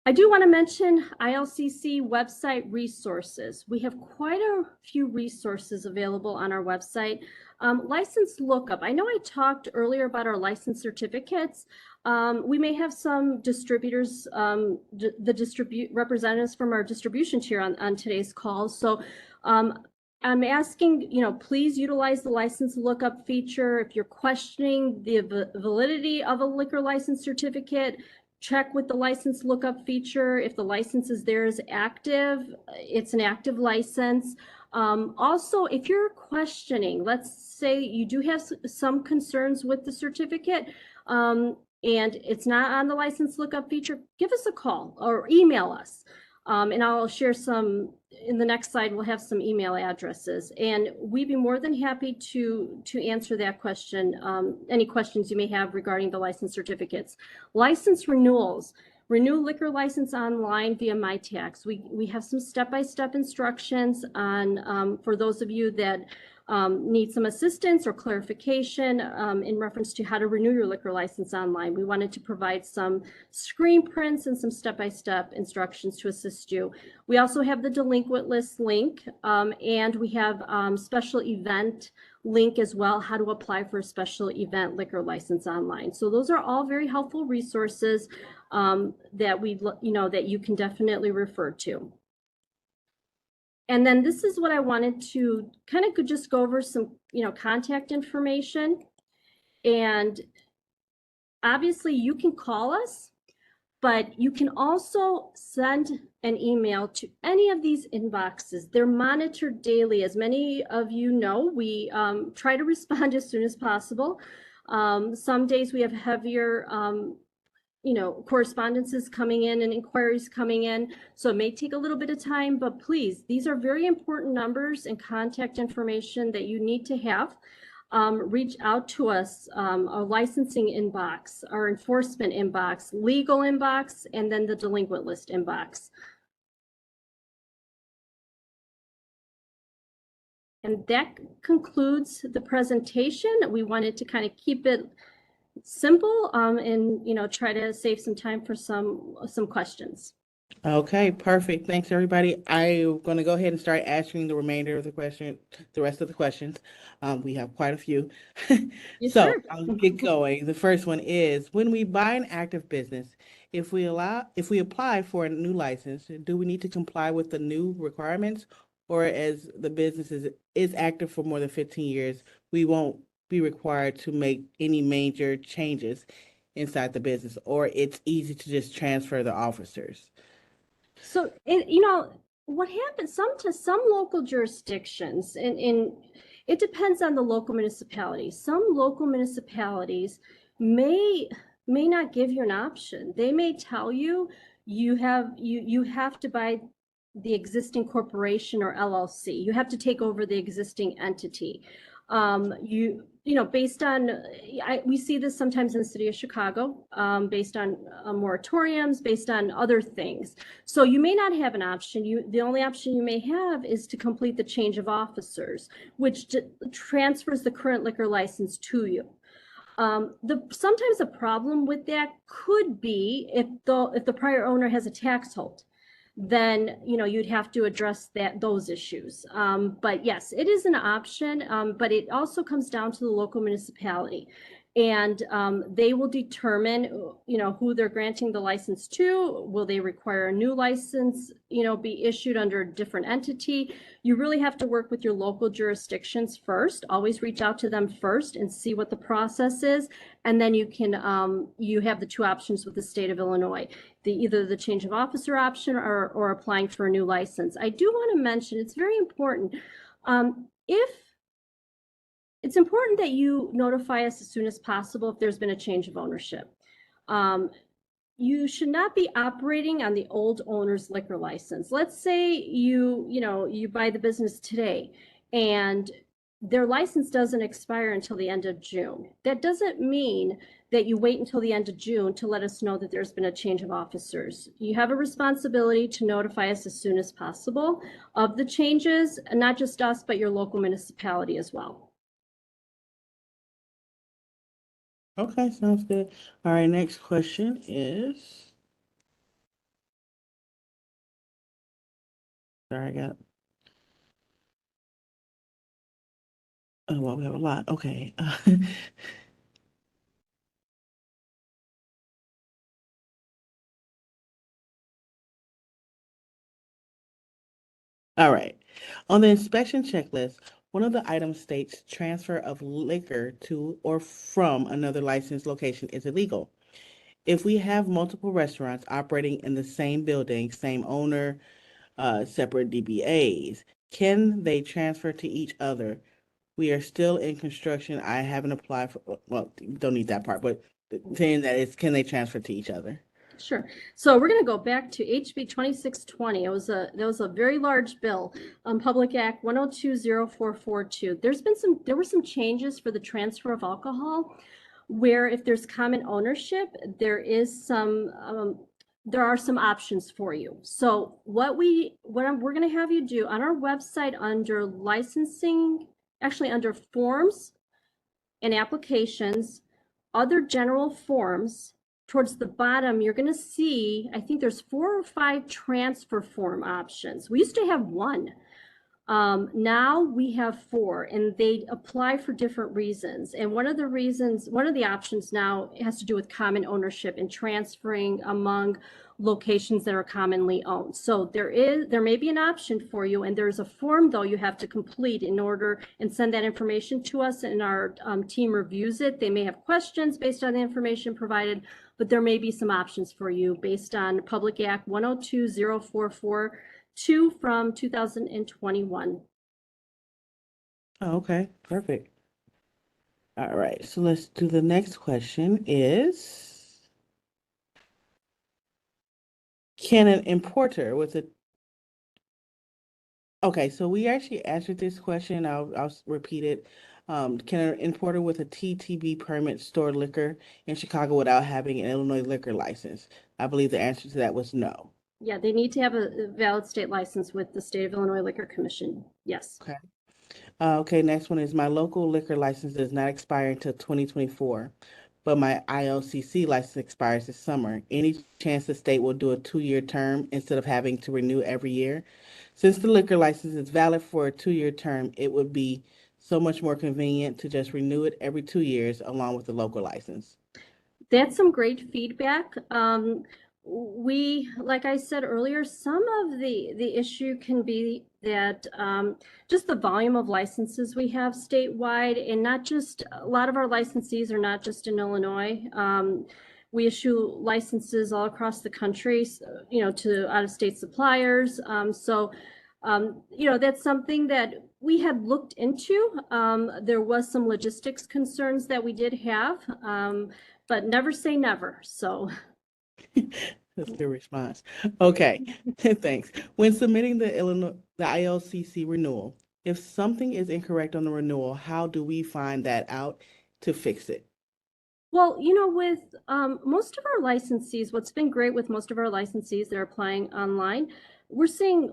I do want to mention ILCC website resources. We have quite a few resources available on our website. License lookup. I know I talked earlier about our license certificates. We may have some distributors, representatives from our distribution tier on today's call. So I'm asking, please utilize the license lookup feature. If you're questioning the validity of a liquor license certificate, check with the license lookup feature. If the license is there is active, it's an active license. Also, if you're questioning, let's say you do have some concerns with the certificate, and it's not on the license lookup feature, give us a call or email us. And I'll share some in the next slide. We'll have some email addresses, and we'd be more than happy to answer that question. Any questions you may have regarding the license certificates, license renewals. Renew liquor license online via MyTax. We have some step-by-step instructions on for those of you that need some assistance or clarification in reference to how to renew your liquor license online. We wanted to provide some screen prints and some step-by-step instructions to assist you. We also have the delinquent list link, and we have special event link as well, how to apply for a special event liquor license online. So those are all very helpful resources that you can definitely refer to. And then this is what I wanted to kind of just go over some, contact information. And obviously you can call us, but you can also send an email to any of these inboxes. They're monitored daily. As many of you know, we try to respond as soon as possible. Some days we have heavier correspondences coming in and inquiries coming in. So it may take a little bit of time, but please, these are very important numbers and contact information that you need to have. Reach out to us, our licensing inbox, our enforcement inbox, legal inbox, and then the delinquent list inbox. And that concludes the presentation. We wanted to kind of keep it simple and try to save some time for some questions. Okay, perfect. Thanks, everybody. I'm going to go ahead and start answering the remainder of the rest of the questions. We have quite a few. Yes, So sir. I'll get going. The first one is, when we buy an active business, if we apply for a new license, do we need to comply with the new requirements? Or as the business is active for more than 15 years, we won't be required to make any major changes inside the business, or it's easy to just transfer the officers? So, what happens some local jurisdictions, and it depends on the local municipality. Some local municipalities may not give you an option. They may tell you you have to buy the existing corporation or LLC. You have to take over the existing entity. Based on, we see this sometimes in the city of Chicago, based on moratoriums, based on other things. So you may not have an option. The only option you may have is to complete the change of officers, which transfers the current liquor license to you. Sometimes a problem with that could be if the prior owner has a tax hold, then you'd have to address those issues. But yes, it is an option, but it also comes down to the local municipality, and they will determine who they're granting the license to. Will they require a new license be issued under a different entity? You really have to work with your local jurisdictions first. Always reach out to them first and see what the process is, and then you have the two options with the state of Illinois: either the change of officer option or applying for a new license. I do want to mention, it's very important, it's important that you notify us as soon as possible if there's been a change of ownership. You should not be operating on the old owner's liquor license. Let's say you buy the business today and their license doesn't expire until the end of June. That doesn't mean that you wait until the end of June to let us know that there's been a change of officers. You have a responsibility to notify us as soon as possible of the changes, and not just us, but your local municipality as well. Okay, sounds good. All right, next question is, sorry, oh, well, we have a lot. Okay. All right. On the inspection checklist, one of the items states transfer of liquor to or from another licensed location is illegal. If we have multiple restaurants operating in the same building, same owner, separate DBAs. Can they transfer to each other? We are still in construction. I haven't applied for, well, don't need that part, but saying that it's, can they transfer to each other? Sure. So we're going to go back to HB 2620. That was a very large bill, Public Act 1020442. There were some changes for the transfer of alcohol, where if there's common ownership, there are some options for you. So we're going to have you do on our website under licensing, actually under forms and applications, other general forms, towards the bottom, you're going to see, I think there's 4 or 5 transfer form options. We used to have 1. Now we have 4, and they apply for different reasons. And one of the options now has to do with common ownership and transferring among locations that are commonly owned. So there may be an option for you, and there's a form though you have to complete in order and send that information to us, and our team reviews it. They may have questions based on the information provided, but there may be some options for you based on Public Act 1020442 from 2021. Oh, okay, perfect. All right, so let's do the next question is, can an importer with a, okay, so we actually answered this question. I'll repeat it. Can an importer with a TTB permit store liquor in Chicago without having an Illinois liquor license? I believe the answer to that was no. Yeah, they need to have a valid state license with the State of Illinois Liquor Commission. Yes. Okay. Okay, next one is my local liquor license does not expire until 2024, but my ILCC license expires this summer. Any chance the state will do a 2-year term instead of having to renew every year? Since the liquor license is valid for a 2-year term, it would be so much more convenient to just renew it every 2 years along with the local license. That's some great feedback. Like I said earlier, some of the issue can be that just the volume of licenses we have statewide, and not just, a lot of our licensees are not just in Illinois. We issue licenses all across the country, to out-of-state suppliers. That's something that we had looked into. There was some logistics concerns that we did have, but never say never. So. That's a good response. Okay, thanks. When submitting the ILCC renewal, if something is incorrect on the renewal, how do we find that out to fix it? Well, with most of our licensees, what's been great with most of our licensees that are applying online, we're seeing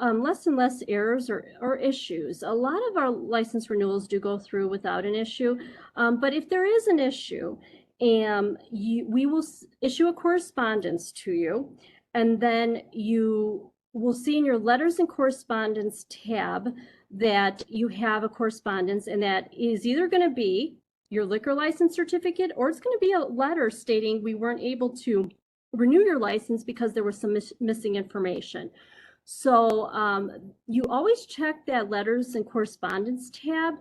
less and less errors or issues. A lot of our license renewals do go through without an issue, but if there is an issue, we will issue a correspondence to you, and then you will see in your letters and correspondence tab that you have a correspondence, and that is either going to be your liquor license certificate, or it's going to be a letter stating we weren't able to renew your license because there was some missing information. So you always check that letters and correspondence tab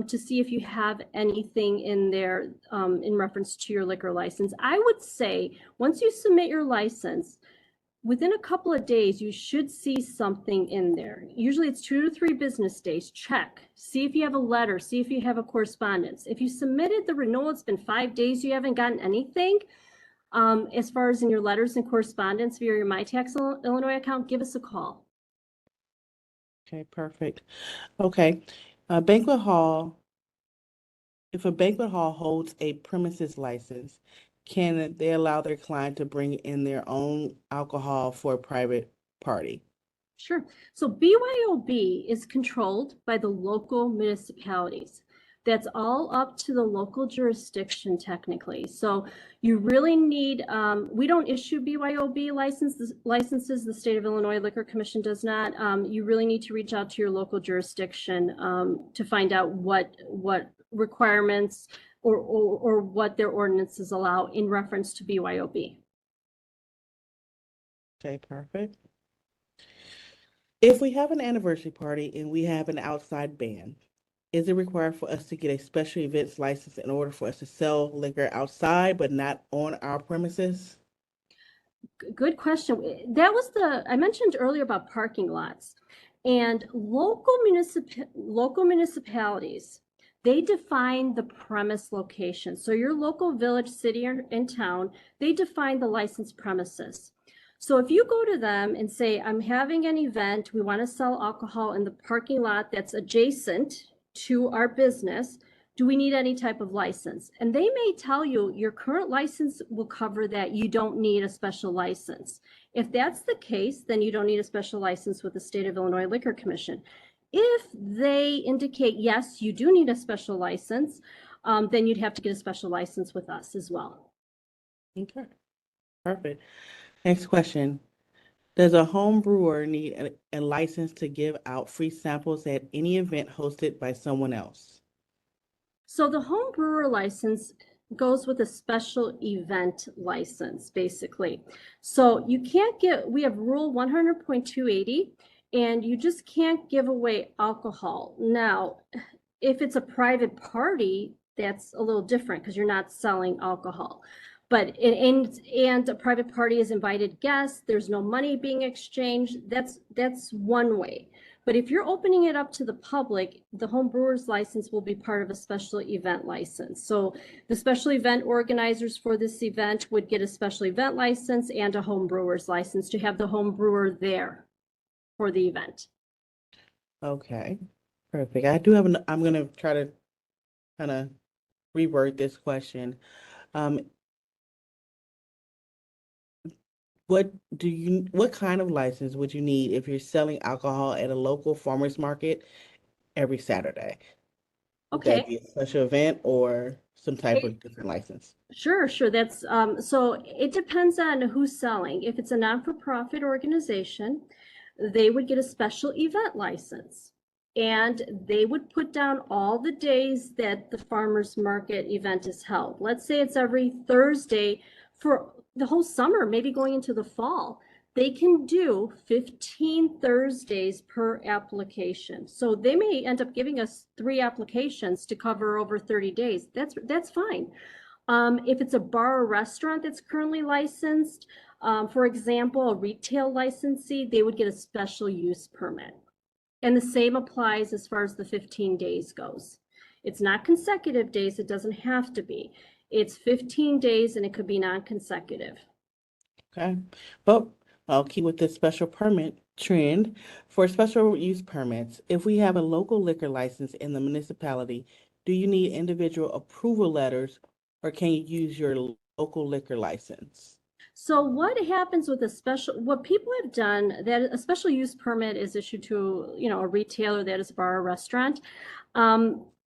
to see if you have anything in there in reference to your liquor license. I would say once you submit your license, within a couple of days, you should see something in there. Usually it's 2 to 3 business days. Check, see if you have a letter, see if you have a correspondence. If you submitted the renewal, it's been 5 days, you haven't gotten anything, as far as in your letters and correspondence via your MyTax Illinois account, give us a call. Okay, perfect. Okay, banquet hall. If a banquet hall holds a premises license, can they allow their client to bring in their own alcohol for a private party? Sure. So BYOB is controlled by the local municipalities. That's all up to the local jurisdiction technically. So you really need, we don't issue BYOB licenses, the State of Illinois Liquor Commission does not. You really need to reach out to your local jurisdiction to find out what requirements or what their ordinances allow in reference to BYOB. Okay, perfect. If we have an anniversary party and we have an outside band, is it required for us to get a special events license in order for us to sell liquor outside but not on our premises? Good question. That was I mentioned earlier about parking lots. And local municipalities, they define the premise location. So your local village, city, or in town, they define the licensed premises. So if you go to them and say, I'm having an event, we want to sell alcohol in the parking lot that's adjacent to our business, do we need any type of license? And they may tell you your current license will cover that. You don't need a special license. If that's the case, then you don't need a special license with the State of Illinois Liquor Commission. If they indicate, yes, you do need a special license, then you'd have to get a special license with us as well. Okay, perfect. Next question. Does a home brewer need a license to give out free samples at any event hosted by someone else? So the home brewer license goes with a special event license, basically. So you can't we have rule 100.280, and you just can't give away alcohol. Now, if it's a private party, that's a little different because you're not selling alcohol. But and a private party is invited guests, there's no money being exchanged. That's one way. But if you're opening it up to the public, the home brewer's license will be part of a special event license. So the special event organizers for this event would get a special event license and a home brewer's license to have the home brewer there for the event. Okay, perfect. I do have I'm gonna try to kind of reword this question. Um, what kind of license would you need if you're selling alcohol at a local farmer's market every Saturday? Would that Okay. be a special event or some type of different license? Sure. That's so it depends on who's selling. If it's a non-for-profit organization, they would get a special event license, and they would put down all the days that the farmers market event is held. Let's say it's every Thursday for the whole summer, maybe going into the fall. They can do 15 Thursdays per application. So they may end up giving us 3 applications to cover over 30 days. That's fine. If it's a bar or restaurant that's currently licensed, for example, a retail licensee, they would get a special use permit. And the same applies as far as the 15 days goes. It's not consecutive days, it doesn't have to be. It's 15 days and it could be non-consecutive. Okay, but I'll keep with this special permit trend. For special use permits, if we have a local liquor license in the municipality, do you need individual approval letters or can you use your local liquor license? So what happens with what people have done, that a special use permit is issued to, a retailer that is a bar or restaurant.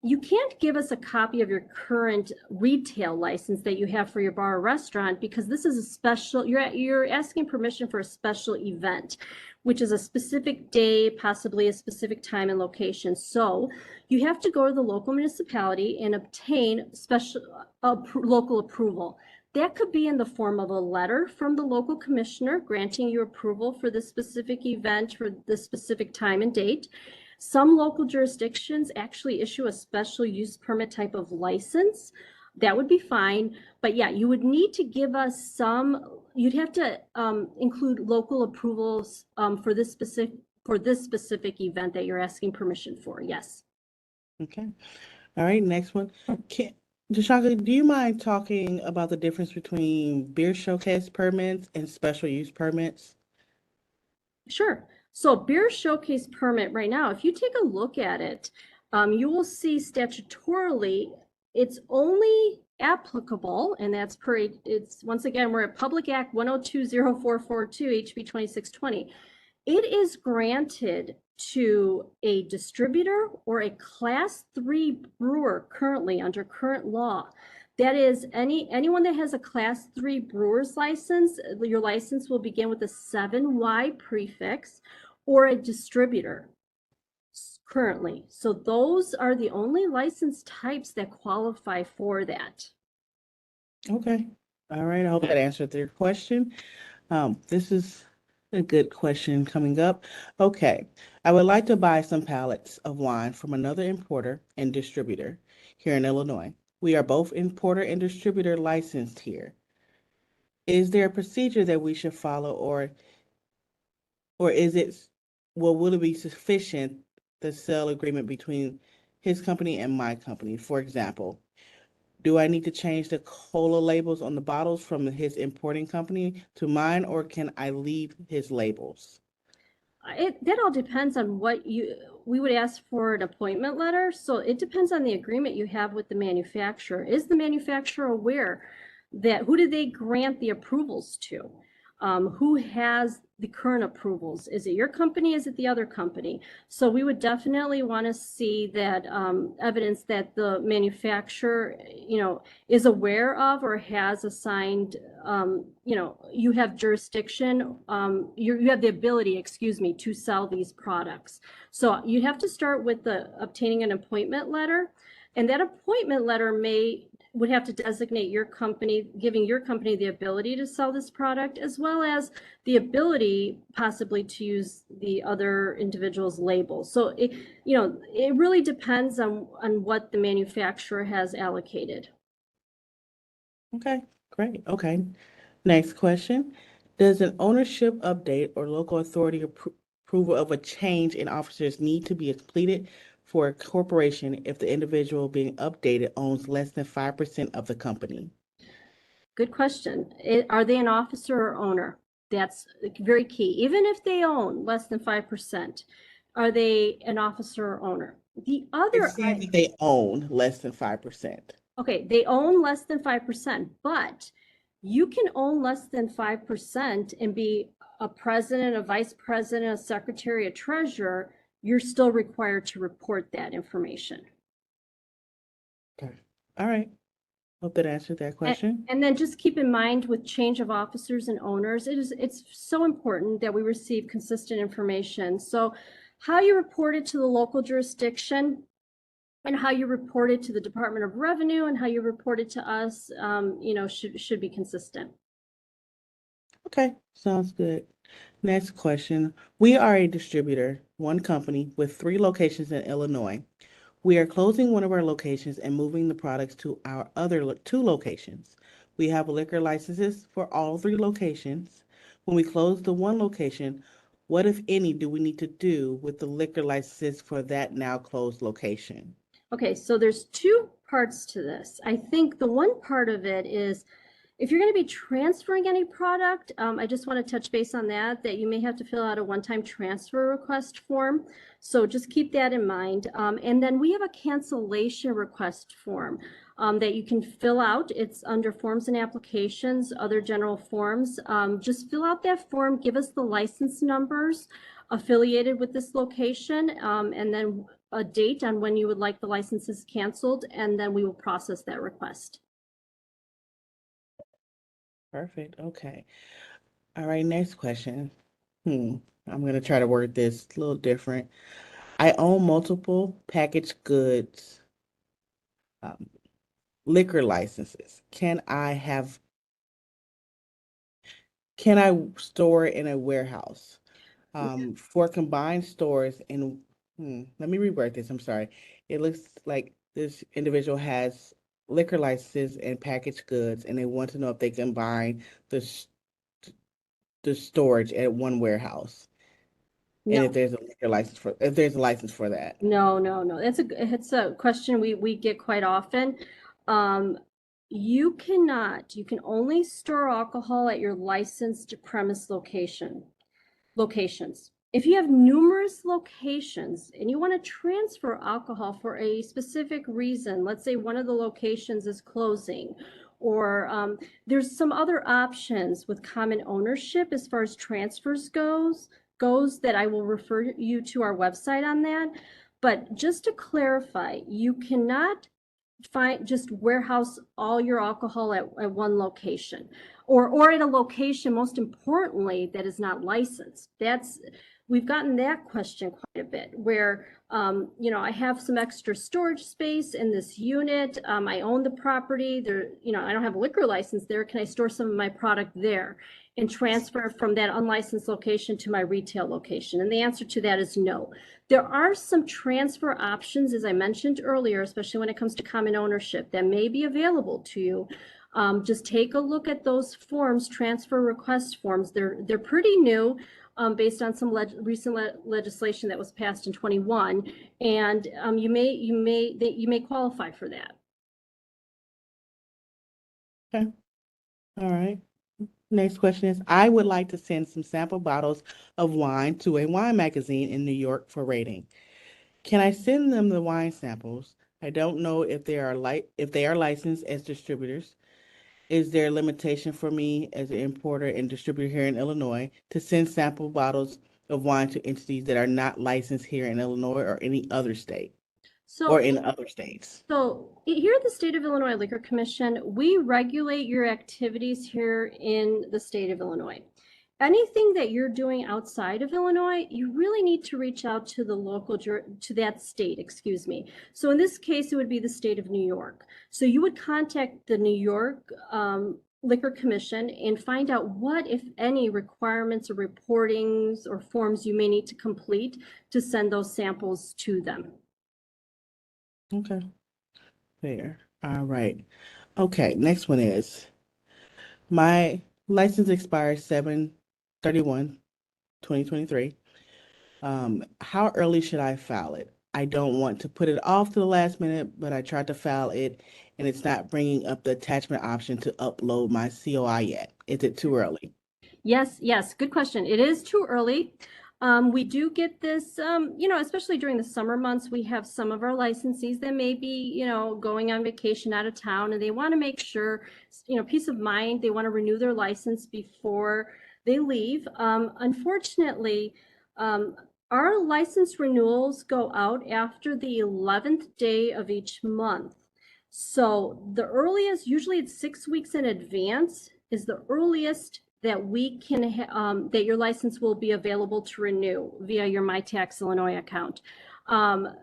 You can't give us a copy of your current retail license that you have for your bar or restaurant because this is a special, you're asking permission for a special event, which is a specific day, possibly a specific time and location. So you have to go to the local municipality and obtain special local approval. That could be in the form of a letter from the local commissioner granting you approval for this specific event for this specific time and date. Some local jurisdictions actually issue a special use permit type of license. That would be fine. But yeah, you would need to give us you'd have to include local approvals for this specific event that you're asking permission for. Yes. Okay. All right, next one. Jashaka, do you mind talking about the difference between beer showcase permits and special use permits? Sure. So beer showcase permit right now, if you take a look at it, you will see statutorily it's only applicable, and that's it's once again, we're at Public Act 1020442 HB 2620. It is granted to a distributor or a class 3 brewer currently under current law. That is anyone that has a class 3 brewer's license, your license will begin with a 7Y prefix, or a distributor currently. So those are the only license types that qualify for that. Okay. All right. I hope that answered your question. This is a good question coming up. Okay. I would like to buy some pallets of wine from another importer and distributor here in Illinois. We are both importer and distributor licensed here. is there a procedure that we should follow, or is it, well, will it be sufficient, the sale agreement between his company and my company? For example, do I need to change the cola labels on the bottles from his importing company to mine, or can I leave his labels? That all depends on we would ask for an appointment letter. So it depends on the agreement you have with the manufacturer. Is the manufacturer aware that, who did they grant the approvals to? Who has the current approvals? Is it your company? Is it the other company? So we would definitely want to see that evidence that the manufacturer, is aware of or has assigned, you have jurisdiction, you have the ability, excuse me, to sell these products. So you have to start with obtaining an appointment letter, and that appointment letter would have to designate your company, giving your company the ability to sell this product, as well as the ability possibly to use the other individual's label. So it really depends on what the manufacturer has allocated. Okay, great. Okay. Next question. Does an ownership update or local authority approval of a change in officers need to be completed for a corporation if the individual being updated owns less than 5% of the company? Good question. Are they an officer or owner? That's very key. Even if they own less than 5%, are they an officer or owner? The other, It's saying that they own less than 5%. okay, they own less than 5%, but you can own less than 5% and be a president, a vice president, a secretary, a treasurer. You're still required to report that information. Okay. All right. Hope that answered that question. And then just keep in mind, with change of officers and owners, it's so important that we receive consistent information. So how you report it to the local jurisdiction and how you report it to the Department of Revenue and how you report it to us, should be consistent. Okay, sounds good. Next question. We are a distributor, one company with 3 locations in Illinois. We are closing one of our locations and moving the products to our other 2 locations. We have liquor licenses for all 3 locations. When we close the one location, what, if any, do we need to do with the liquor licenses for that now closed location? Okay, so there's 2 parts to this. I think the one part of it is, if you're going to be transferring any product, I just want to touch base on that you may have to fill out a one-time transfer request form. So just keep that in mind. And then we have a cancellation request form that you can fill out. It's under forms and applications, other general forms. Just fill out that form, give us the license numbers affiliated with this location, and then a date on when you would like the licenses canceled, and then we will process that request. Perfect. Okay. All right, next question. I'm going to try to word this a little different. I own multiple packaged goods, liquor licenses. Can I store in a warehouse? For combined stores in, let me reword this. I'm sorry. It looks like this individual has liquor licenses and packaged goods, and they want to know if they combine the storage at one warehouse. And No. if there's a license for that. No. It's a question we get quite often. You can only store alcohol at your licensed premise locations. If you have numerous locations and you want to transfer alcohol for a specific reason, let's say one of the locations is closing, or there's some other options with common ownership as far as transfers goes that I will refer you to our website on that. But just to clarify, you cannot just warehouse all your alcohol at one location, or at a location, most importantly, that is not licensed. We've gotten that question quite a bit, where I have some extra storage space in this unit. I own the property there. I don't have a liquor license there. Can I store some of my product there and transfer from that unlicensed location to my retail location? And the answer to that is no. There are some transfer options, as I mentioned earlier, especially when it comes to common ownership, that may be available to you. Just take a look at those forms, transfer request forms. They're pretty new, based on some recent legislation that was passed in 21, and you may qualify for that. Okay. All right. Next question is, I would like to send some sample bottles of wine to a wine magazine in New York for rating. Can I send them the wine samples? I don't know if if they are licensed as distributors. Is there a limitation for me as an importer and distributor here in Illinois to send sample bottles of wine to entities that are not licensed here in Illinois or any other state or So in other states? So here at the State of Illinois Liquor Commission, we regulate your activities here in the state of Illinois. Anything that you're doing outside of Illinois, you really need to reach out to the local, to that state, excuse me. So in this case, it would be the state of New York. So you would contact the New York Liquor Commission and find out what, if any, requirements or reportings or forms you may need to complete to send those samples to them. Okay, fair. All right. Okay, next one is my license expires 7/31/2023. How early should I file it? I don't want to put it off to the last minute, but I tried to file it and it's not bringing up the attachment option to upload my COI yet. Is it too early? Yes, good question. It is too early. We do get this, especially during the summer months, we have some of our licensees that may be, going on vacation out of town and they want to make sure, peace of mind, they want to renew their license before they leave. Unfortunately, our license renewals go out after the 11th day of each month. So the earliest, usually it's 6 weeks in advance, is the earliest that we can that your license will be available to renew via your MyTax Illinois account.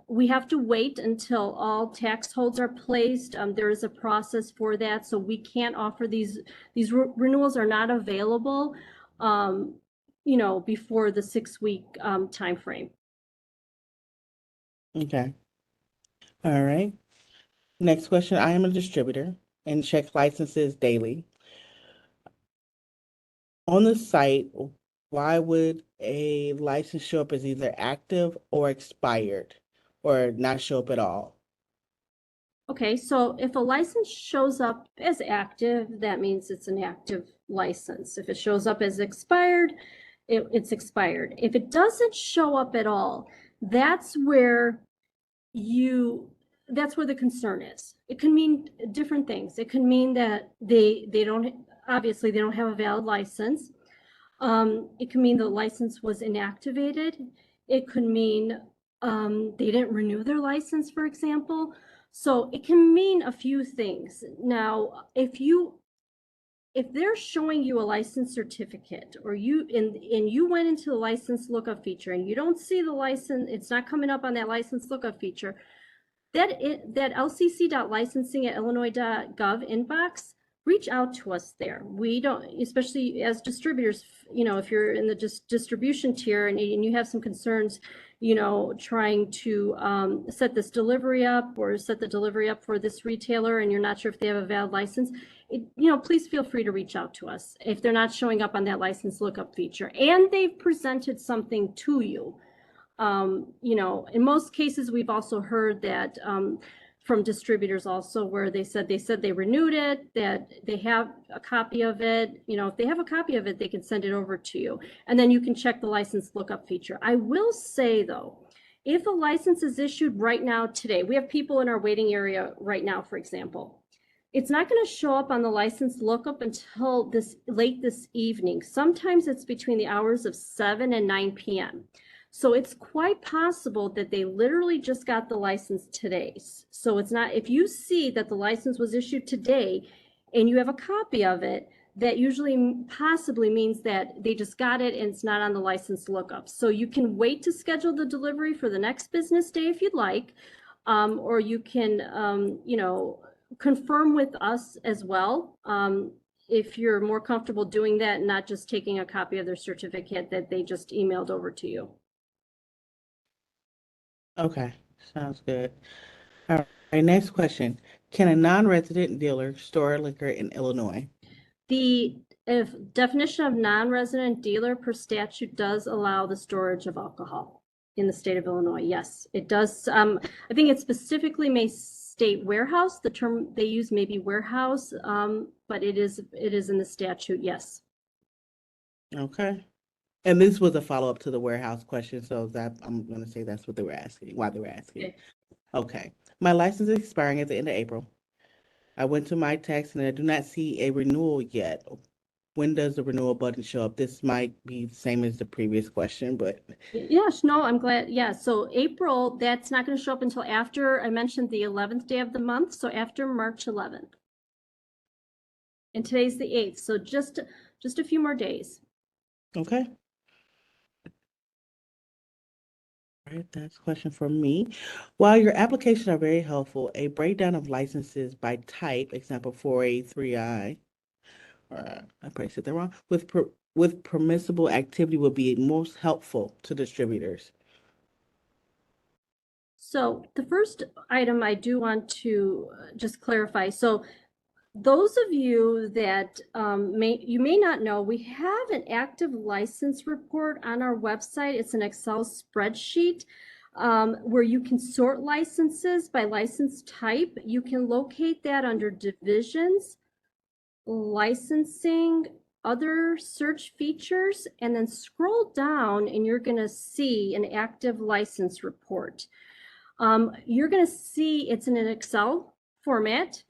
We have to wait until all tax holds are placed. There is a process for that, so we can't offer these renewals are not available, before the 6-week time frame. Okay. All right. Next question. I am a distributor and check licenses daily. On the site, why would a license show up as either active or expired or not show up at all? Okay, so if a license shows up as active, that means it's an active license. If it shows up as expired, it's expired. If it doesn't show up at all, that's where that's where the concern is. It can mean different things. It can mean that they don't, obviously they don't have a valid license. It can mean the license was inactivated. It could mean they didn't renew their license, for example. So it can mean a few things. Now, if they're showing you a license certificate or you went into the license lookup feature and you don't see the license, it's not coming up on that license lookup feature, that lcc.licensing@illinois.gov inbox, reach out to us there. We don't, especially as distributors, if you're in the distribution tier and you have some concerns, trying to set this delivery up or set the delivery up for this retailer and you're not sure if they have a valid license, please feel free to reach out to us if they're not showing up on that license lookup feature and they've presented something to you. In most cases, we've also heard that from distributors also where they said they renewed it, that they have a copy of it. If they have a copy of it, they can send it over to you. And then you can check the license lookup feature. I will say though, if a license is issued right now today, we have people in our waiting area right now, for example. It's not going to show up on the license lookup until late this evening. Sometimes it's between the hours of 7 and 9 p.m. So it's quite possible that they literally just got the license today. So it's not, if you see that the license was issued today and you have a copy of it, that usually possibly means that they just got it and it's not on the license lookup. So you can wait to schedule the delivery for the next business day if you'd like, or you can, confirm with us as well. If you're more comfortable doing that and not just taking a copy of their certificate that they just emailed over to you. Okay, sounds good. All right, next question. Can a non-resident dealer store liquor in Illinois? The definition of non-resident dealer per statute does allow the storage of alcohol in the state of Illinois. Yes, it does. I think it specifically may state warehouse. The term they use may be warehouse, but it is in the statute. Yes. Okay. And this was a follow-up to the warehouse question, so that I'm going to say that's what they were asking, why they were asking. Okay. Okay. My license is expiring at the end of April. I went to my tax and I do not see a renewal yet. When does the renewal button show up? This might be the same as the previous question, but Yes, no, I'm glad. Yeah, so April, that's not going to show up until after, I mentioned the 11th day of the month, so after March 11th. And today's the 8th, so just a few more days. okay. All right, that's a question for me. While your applications are very helpful, a breakdown of licenses by type, example 4A, 3I, or I probably said that wrong, with permissible activity would be most helpful to distributors. So the first item I do want to just clarify. So those of you that you may not know, we have an active license report on our website. It's an Excel spreadsheet where you can sort licenses by license type. You can locate that under divisions, licensing, other search features, and then scroll down and you're going to see an active license report. You're going to see it's in an Excel format.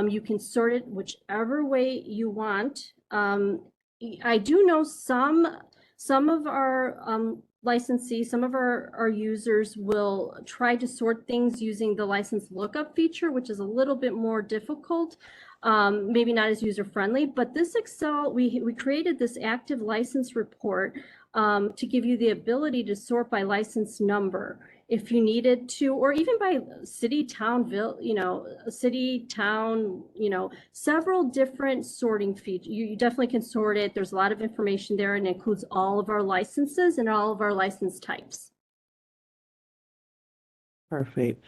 You can sort it whichever way you want. I do know some of our licensees, some of our users will try to sort things using the license lookup feature, which is a little bit more difficult, maybe not as user friendly. But this Excel, we created this active license report to give you the ability to sort by license number if you needed to, or even by city, town, city, town, several different sorting features. You definitely can sort it. There's a lot of information there and it includes all of our licenses and all of our license types. Perfect.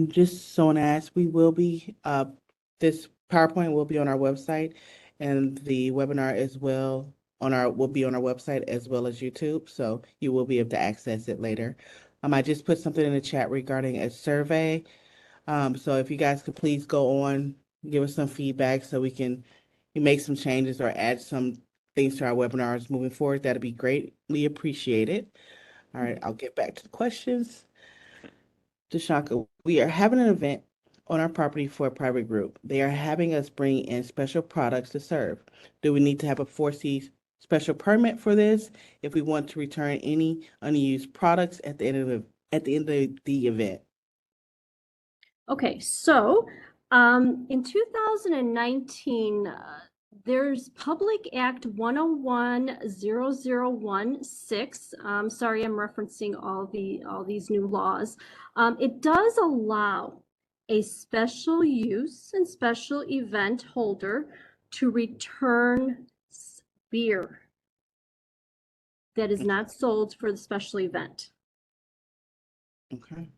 Just so to ask, we will be this PowerPoint will be on our website and the webinar as well will be on our website as well as YouTube. So you will be able to access it later. I just put something in the chat regarding a survey. So if you guys could please go on, give us some feedback so we can make some changes or add some things to our webinars moving forward, that'd be greatly appreciated. All right, I'll get back to the questions. Deshanka, we are having an event on our property for a private group. They are having us bring in special products to serve. Do we need to have a 4C special permit for this if we want to return any unused products at the end of the event? Okay, so in 2019, there's Public Act 101-0016. Sorry, I'm referencing all these new laws. It does allow a special use and special event holder to return beer that is not sold for the special event. Okay.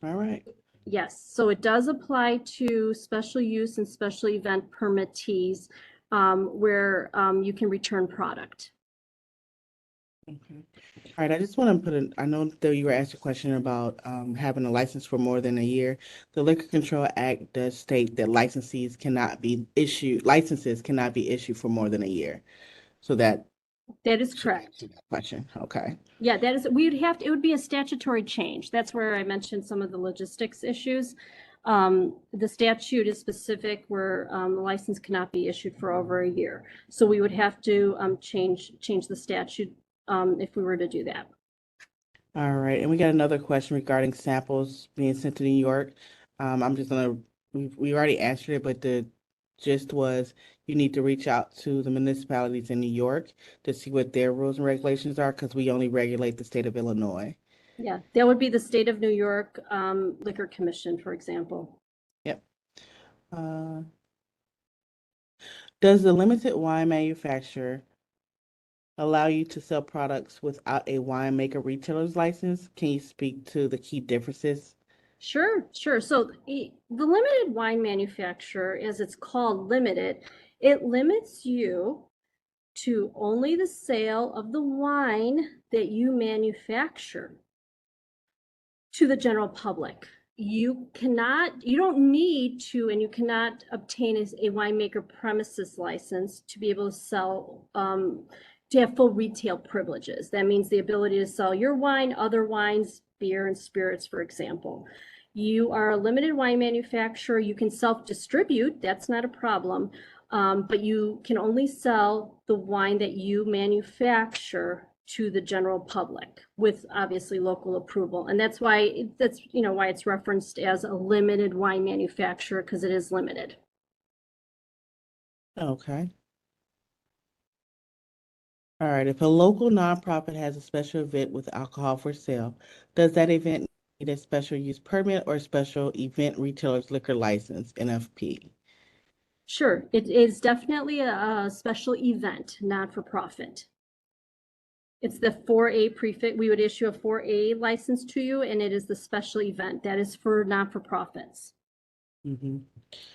All right. Yes, so it does apply to special use and special event permittees where you can return product. Okay. All right. I just want to I know that you were asked a question about having a license for more than a year. The Liquor Control Act does state that licenses cannot be issued for more than a year. So that is correct. Question. Okay. Yeah, that is, it would be a statutory change. That's where I mentioned some of the logistics issues. The statute is specific where the license cannot be issued for over a year. So we would have to change the statute if we were to do that. All right. And we got another question regarding samples being sent to New York. I'm just gonna we already answered it, but the gist was you need to reach out to the municipalities in New York to see what their rules and regulations are because we only regulate the state of Illinois. Yeah, that would be the state of New York Liquor Commission, for example. Yep. Does the limited wine manufacturer allow you to sell products without a winemaker retailer's license? Can you speak to the key differences? Sure, sure. So the limited wine manufacturer, as it's called limited, it limits you to only the sale of the wine that you manufacture to the general public. You don't need to, and you cannot obtain a winemaker premises license to be able to sell, to have full retail privileges. That means the ability to sell your wine, other wines, beer and spirits, for example. You are a limited wine manufacturer. You can self-distribute. That's not a problem. But you can only sell the wine that you manufacture to the general public with obviously local approval. And that's why why it's referenced as a limited wine manufacturer, because it is limited. Okay. All right. If a local nonprofit has a special event with alcohol for sale, does that event need a special use permit or special event retailer's liquor license, NFP? Sure, it is definitely a special event, not for profit. It's the 4A prefix. We would issue a 4A license to you, and it is the special event that is for not-for-profits. Mm-hmm.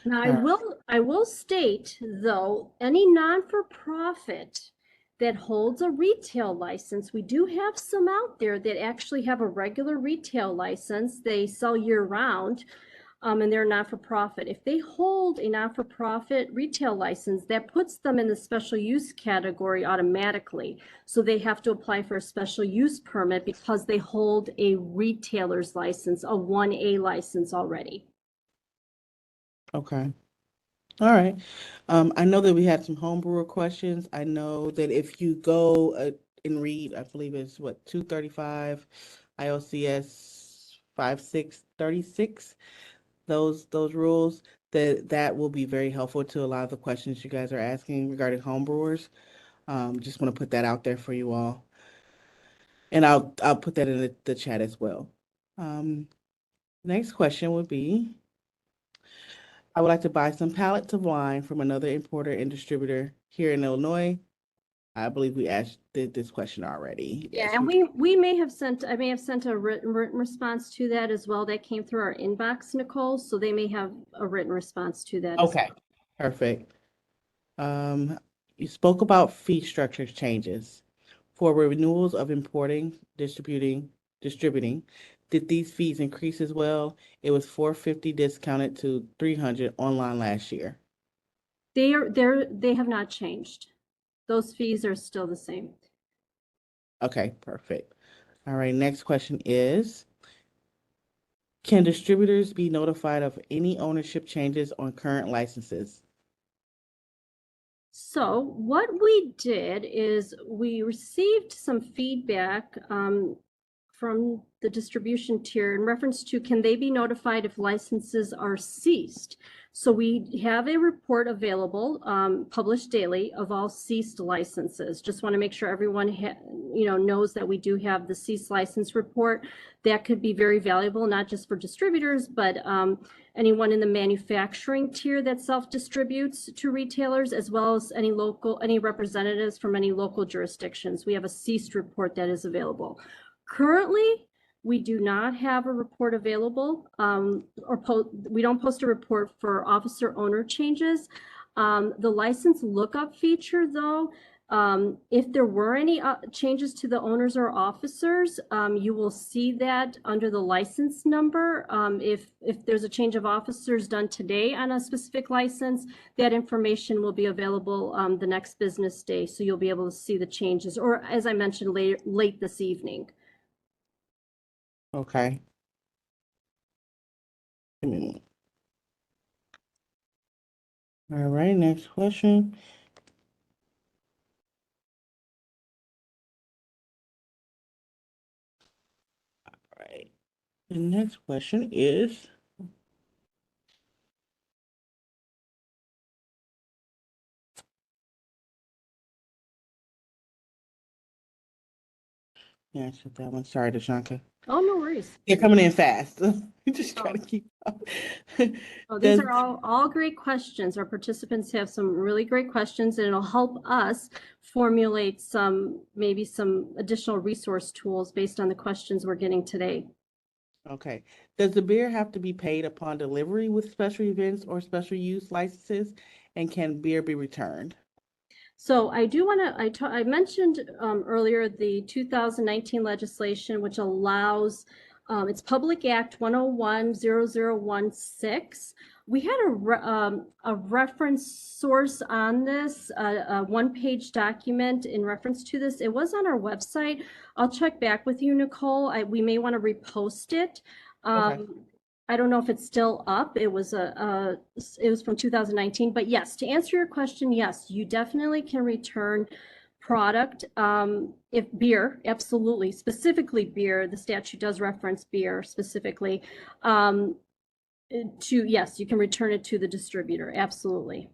Now, All right. I will state, though, any non-for-profit that holds a retail license, we do have some out there that actually have a regular retail license. They sell year-round, and they're not-for-profit. If they hold a not-for-profit retail license, that puts them in the special use category automatically. So they have to apply for a special use permit because they hold a retailer's license, a 1A license already. Okay. All right. I know that we had some homebrewer questions. I know that if you go and read, I believe it's what, 235 ILCS 5636, those rules, that will be very helpful to a lot of the questions you guys are asking regarding homebrewers. Just want to put that out there for you all. And I'll put that in the chat as well. Um, Next question would be, I would like to buy some pallets of wine from another importer and distributor here in Illinois. I believe we did this question already. Yeah, Yes, and we. I may have sent a written response to that as well. That came through our inbox, Nicole, so they may have a written response to that as well. Okay, perfect. Um, you spoke about fee structure changes for renewals of importing, distributing. Did these fees increase as well? It was 450 discounted to 300 online last year. They have not changed. Those fees are still the same. Okay, perfect. All right, next question is, can distributors be notified of any ownership changes on current licenses? So what we did is we received some feedback from the distribution tier in reference to, can they be notified if licenses are ceased? So we have a report available, published daily, of all ceased licenses. Just want to make sure everyone knows that we do have the ceased license report. That could be very valuable, not just for distributors, but anyone in the manufacturing tier that self-distributes to retailers, as well as any representatives from any local jurisdictions. We have a ceased report that is available. Currently, we do not have a report available, we don't post a report for officer owner changes. The license lookup feature, though, if there were any changes to the owners or officers, you will see that under the license number. If there's a change of officers done today on a specific license, that information will be available the next business day. So you'll be able to see the changes, or as I mentioned, late this evening. Okay. Give me a minute. All right, next question. All right. The next question is, yeah, I said that one. Sorry, Deshanka. Oh, no worries. They're coming in fast. Just Oh. trying to keep up. Oh, these Does are all great questions. Our participants have some really great questions, and it'll help us formulate maybe some additional resource tools based on the questions we're getting today. Okay. Does the beer have to be paid upon delivery with special events or special use licenses? And can beer be returned? So I do want to, I mentioned earlier the 2019 legislation, which allows, it's Public Act 1010016. We had a reference source on this, a one-page document in reference to this. It was on our website. I'll check back with you, Nicole. We may want to repost it. Okay. I don't know if it's still up. It was from 2019, but yes, to answer your question, yes, you definitely can return product. If beer, absolutely, specifically beer, the statute does reference beer specifically. Yes, you can return it to the distributor, absolutely.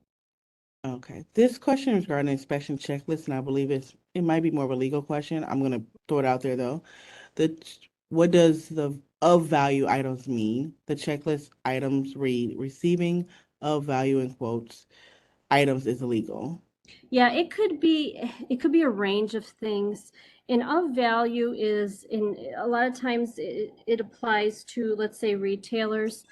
Okay. This question is regarding inspection checklist, and I believe it might be more of a legal question. I'm gonna throw it out there though. The what does the of value items mean? The checklist items read receiving of value in quotes items is illegal. Yeah, it could be a range of things. And of value is in a lot of times it applies to, let's say, retailers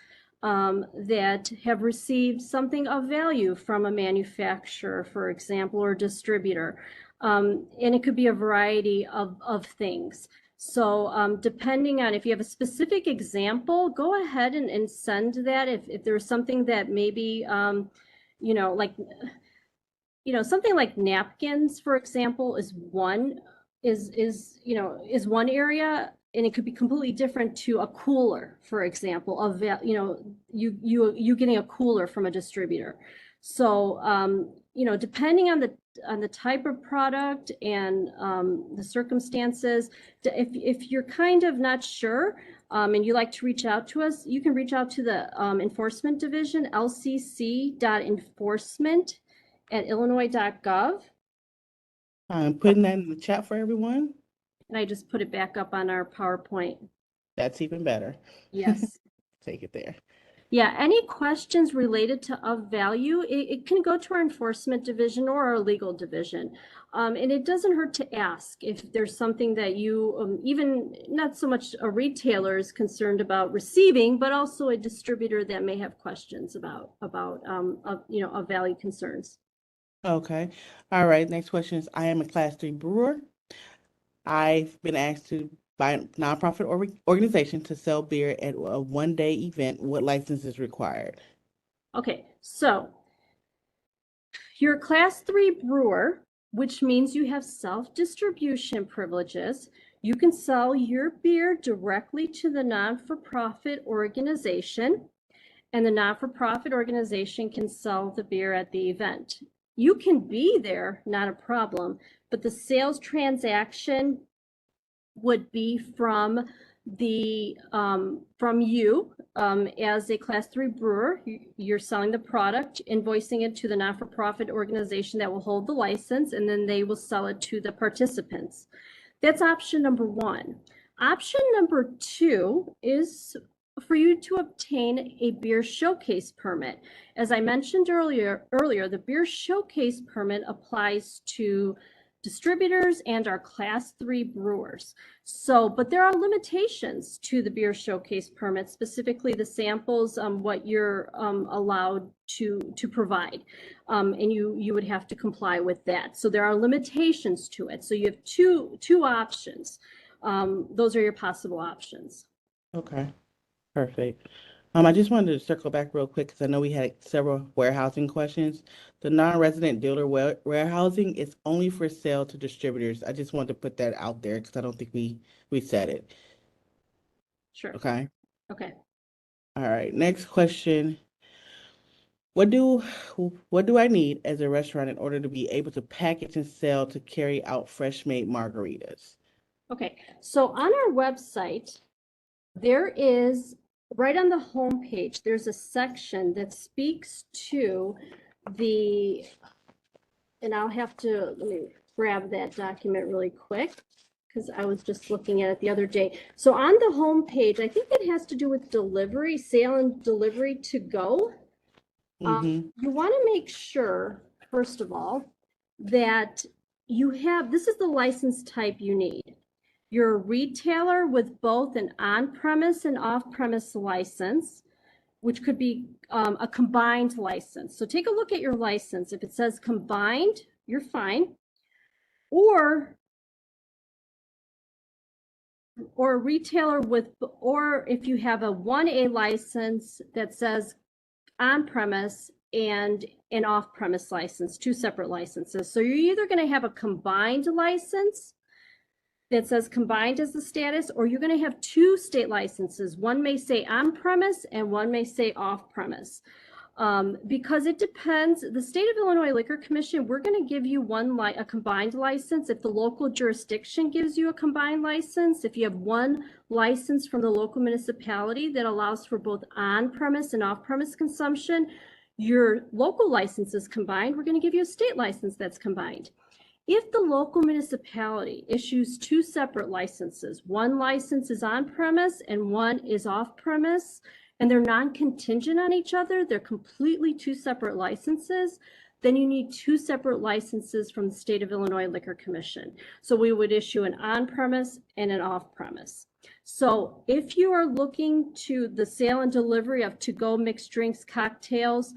that have received something of value from a manufacturer, for example, or distributor. And it could be a variety of things. So depending on if you have a specific example, go ahead and send that. If there's something that maybe, like something like napkins, for example, is one area, and it could be completely different to a cooler, for example, of you getting a cooler from a distributor. So depending on the type of product and the circumstances, if you're kind of not sure, and you like to reach out to us, you can reach out to the enforcement division, lcc.enforcement@illinois.gov. I'm putting that in the chat for everyone. And I just put it back up on our PowerPoint. That's even better. Yes. Take it there. Yeah, any questions related to of value, it can go to our enforcement division or our legal division. And it doesn't hurt to ask if there's something that you, even not so much a retailer is concerned about receiving, but also a distributor that may have questions about of value concerns. Okay. All right. Next question is I am a class 3 brewer. I've been asked to by a nonprofit organization to sell beer at a 1-day event. What license is required? Okay, so you're a class 3 brewer, which means you have self-distribution privileges. You can sell your beer directly to the non-for-profit organization, and the non-for-profit organization can sell the beer at the event. You can be there, not a problem, but the sales transaction would be from you as a class 3 brewer. You're selling the product, invoicing it to the not-for-profit organization that will hold the license, and then they will sell it to the participants. That's option number one. Option number two is for you to obtain a beer showcase permit. As I mentioned earlier, the beer showcase permit applies to distributors and our class 3 brewers. So, but there are limitations to the beer showcase permit, specifically the samples, what you're allowed to provide. And you would have to comply with that. So there are limitations to it. So you have two options. Those are your possible options. Okay. Perfect. I just wanted to circle back real quick because I know we had several warehousing questions. The non-resident dealer warehousing is only for sale to distributors. I just wanted to put that out there because I don't think we said it. Sure. Okay. Okay. All right. Next question. What do I need as a restaurant in order to be able to package and sell to carry out fresh made margaritas? Okay. So on our website, there is right on the home page, there's a section that speaks to and I'll have to, let me grab that document really quick because I was just looking at it the other day. So on the home page, I think it has to do with delivery, sale and delivery to go. Mm-hmm. You want to make sure, first of all, that this is the license type you need. You're a retailer with both an on-premise and off-premise license, which could be a combined license. So take a look at your license. If it says combined, you're fine. Or a retailer with, or if you have a 1A license that says on-premise and an off-premise license, two separate licenses. So you're either going to have a combined license that says combined as the status, or you're going to have two state licenses. One may say on-premise and one may say off-premise. Because it depends. The State of Illinois Liquor Commission, we're going to give you a combined license if the local jurisdiction gives you a combined license. If you have one license from the local municipality that allows for both on-premise and off-premise consumption, your local license is combined. We're going to give you a state license that's combined. If the local municipality issues two separate licenses, one license is on-premise and one is off-premise, and they're non-contingent on each other, they're completely two separate licenses, then you need two separate licenses from the State of Illinois Liquor Commission. So we would issue an on-premise and an off-premise. So if you are looking to the sale and delivery of to-go mixed drinks, cocktails,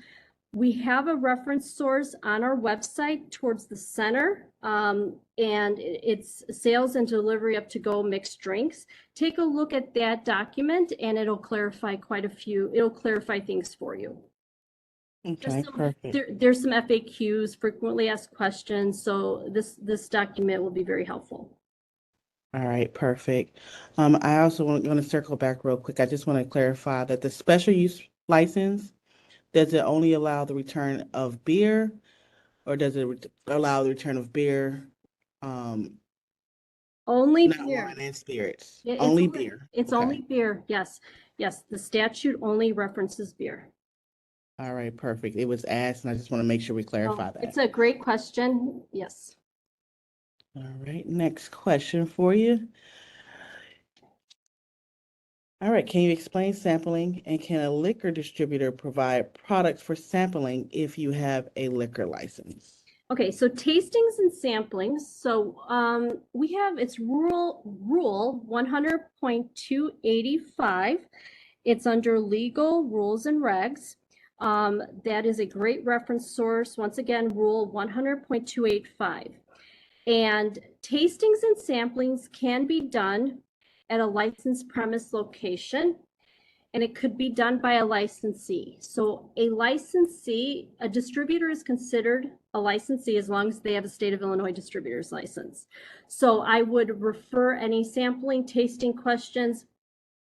we have a reference source on our website towards the center, and it's sales and delivery of to-go mixed drinks. Take a look at that document and it'll clarify it'll clarify things for you. Okay, perfect. There's some FAQs, frequently asked questions, so this document will be very helpful. All right, perfect. I also want to circle back real quick. I just want to clarify that the special use license, does it only allow the return of beer, or does it allow the return of beer? Only Not beer. wine and spirits. It's Only beer. It's Okay. only beer. Yes. Yes. The statute only references beer. All right, perfect. It was asked, and I just want to make sure we clarify that. It's a great question. Yes. All right, next question for you. All right, can you explain sampling, and can a liquor distributor provide products for sampling if you have a liquor license? Okay, so tastings and samplings. So we have, it's rule 100.285. It's under legal rules and regs. That is a great reference source. Once again, rule 100.285. And tastings and samplings can be done at a licensed premise location, and it could be done by a licensee. So a licensee, a distributor is considered a licensee as long as they have a State of Illinois distributor's license. So I would refer any sampling, tasting questions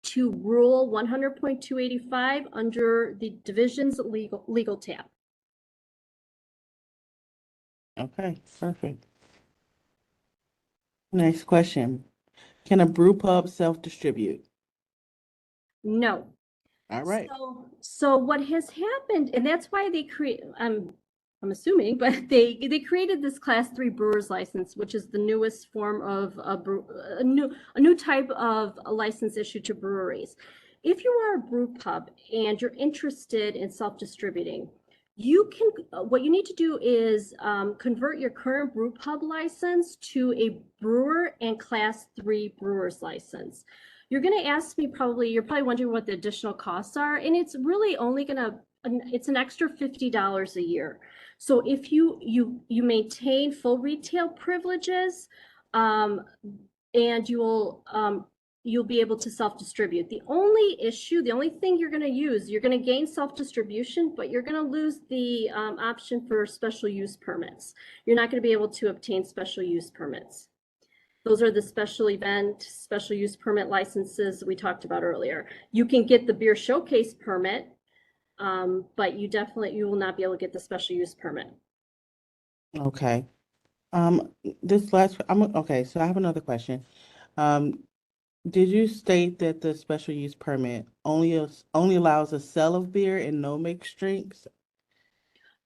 to Rule 100.285 under the Division's legal tab. Okay, perfect. Next question. Can a brew pub self-distribute? No. All right. So what has happened, and that's why they create, I'm assuming, but they created this Class 3 brewer's license, which is the newest form of a new type of a license issued to breweries. If you are a brew pub and you're interested in self-distributing, you can, what you need to do is convert your current brew pub license to a brewer and Class 3 brewer's license. You're going to ask me you're probably wondering what the additional costs are, and it's really only it's an extra $50 a year. So if you maintain full retail privileges, and you'll be able to self-distribute. The only thing you're going to use, you're going to gain self-distribution, but you're going to lose the option for special use permits. You're not going to be able to obtain special use permits. Those are the special event, special use permit licenses we talked about earlier. You can get the beer showcase permit, but you will not be able to get the special use permit. Okay. Okay, so I have another question. Did you state that the special use permit only allows a sale of beer and no mixed drinks?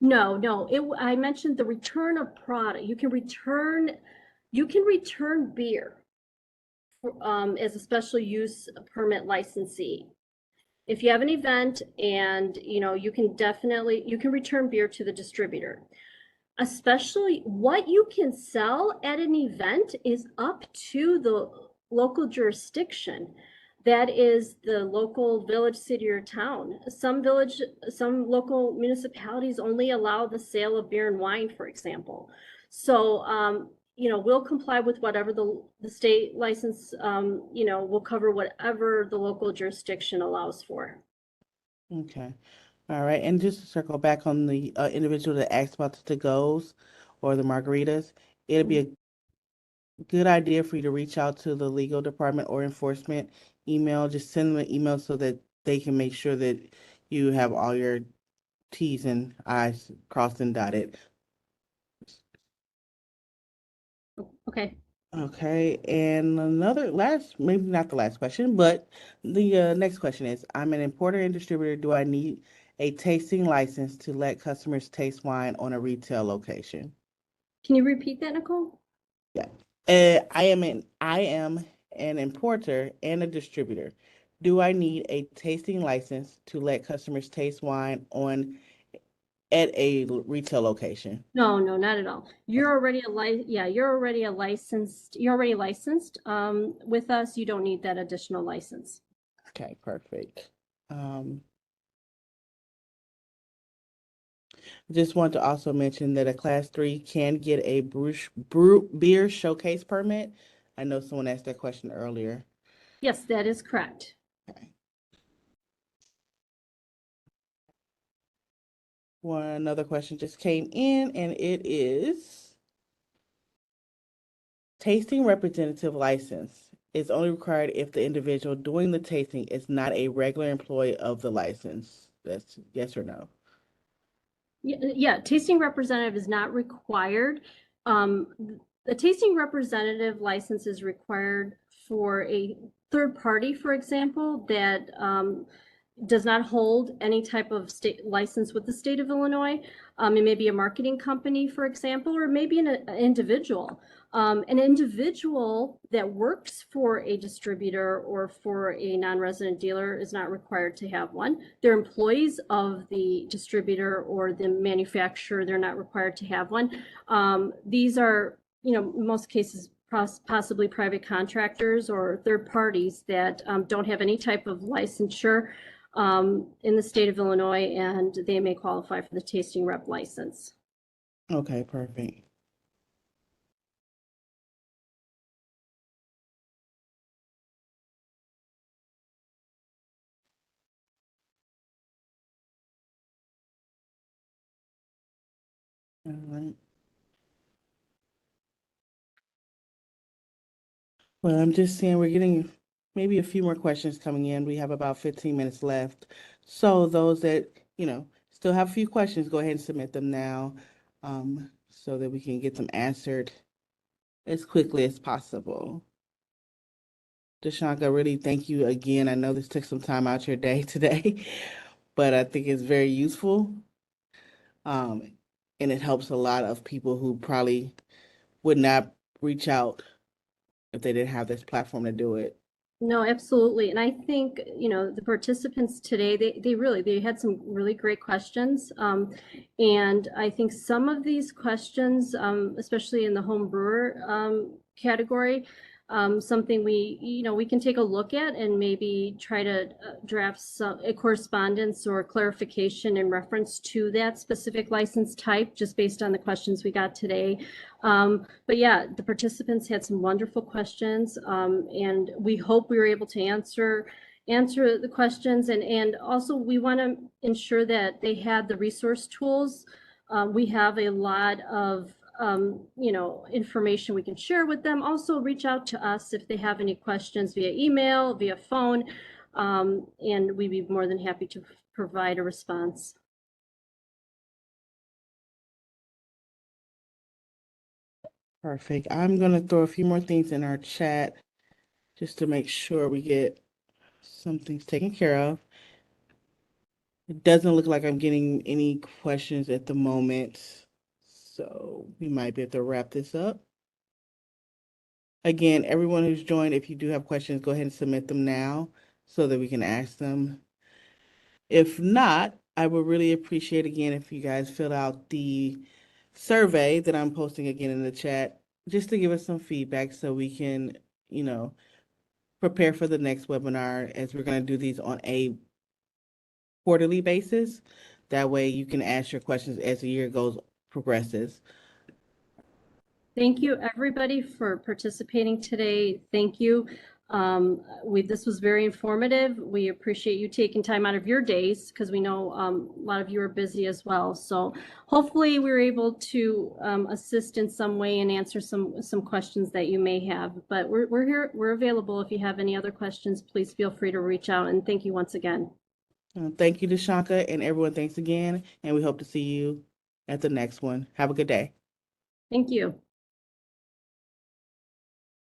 No. I mentioned the return of product. You can return beer as a special use permit licensee. If you have an event and you can return beer to the distributor. Especially what you can sell at an event is up to local jurisdiction. That is the local village, city, or town. Some local municipalities only allow the sale of beer and wine, for example. So, we'll comply with whatever the state license, will cover whatever the local jurisdiction allows for. Okay. All right. And just to circle back on the individual that asked about the to-goes or the margaritas, it'd be a good idea for you to reach out to the legal department or enforcement email. Just send them an email so that they can make sure that you have all your T's and I's crossed and dotted. Okay. Okay, and maybe not the last question, but the next question is, I'm an importer and distributor. Do I need a tasting license to let customers taste wine on a retail location? Can you repeat that, Nicole? Yeah. I am an importer and a distributor. Do I need a tasting license to let customers taste wine on at a retail location? No, no, not at all. You're already licensed with us. You don't need that additional license. Okay, perfect. Just want to also mention that a class 3 can get a beer showcase permit. I know someone asked that question earlier. Yes, that is correct. Okay. One another question just came in, and it is tasting representative license is only required if the individual doing the tasting is not a regular employee of the license. That's yes or no? Yeah, tasting representative is not required. The tasting representative license is required for a third party, for example, that does not hold any type of state license with the state of Illinois. It may be a marketing company, for example, or maybe an individual. An individual that works for a distributor or for a non-resident dealer is not required to have one. They're employees of the distributor or the manufacturer. They're not required to have one. These are, in most cases, possibly private contractors or third parties that don't have any type of licensure in the state of Illinois, and they may qualify for the tasting rep license. Okay, perfect. All right. Well, I'm just saying we're getting maybe a few more questions coming in. We have about 15 minutes left. So those that, still have a few questions, go ahead and submit them now, so that we can get them answered as quickly as possible. Deshanka, really thank you again. I know this took some time out your day today, but I think it's very useful. And it helps a lot of people who probably would not reach out if they didn't have this platform to do it. No, absolutely. And I think, the participants today, they had some really great questions. And I think some of these questions, especially in the home brewer category, something we can take a look at and maybe try to draft a correspondence or clarification in reference to that specific license type, just based on the questions we got today. But yeah, the participants had some wonderful questions, and we hope we were able to answer the questions, and also we want to ensure that they had the resource tools. We have a lot of information we can share with them. Also reach out to us if they have any questions via email, via phone, and we'd be more than happy to provide a response. Perfect. I'm going to throw a few more things in our chat just to make sure we get some things taken care of. It doesn't look like I'm getting any questions at the moment, so we might be able to wrap this up. Again, everyone who's joined, if you do have questions, go ahead and submit them now so that we can ask them. If not, I would really appreciate again if you guys fill out the survey that I'm posting again in the chat, just to give us some feedback so we can, prepare for the next webinar, as we're going to do these on a quarterly basis. That way you can ask your questions as the year progresses. Thank you, everybody, for participating today. Thank you. This was very informative. We appreciate you taking time out of your days, because we know a lot of you are busy as well. So hopefully we were able to assist in some way and answer some questions that you may have. But we're here, we're available. If you have any other questions, please feel free to reach out. And thank you once again. Thank you, Deshanka, and everyone, thanks again. And we hope to see you at the next one. Have a good day. Thank you.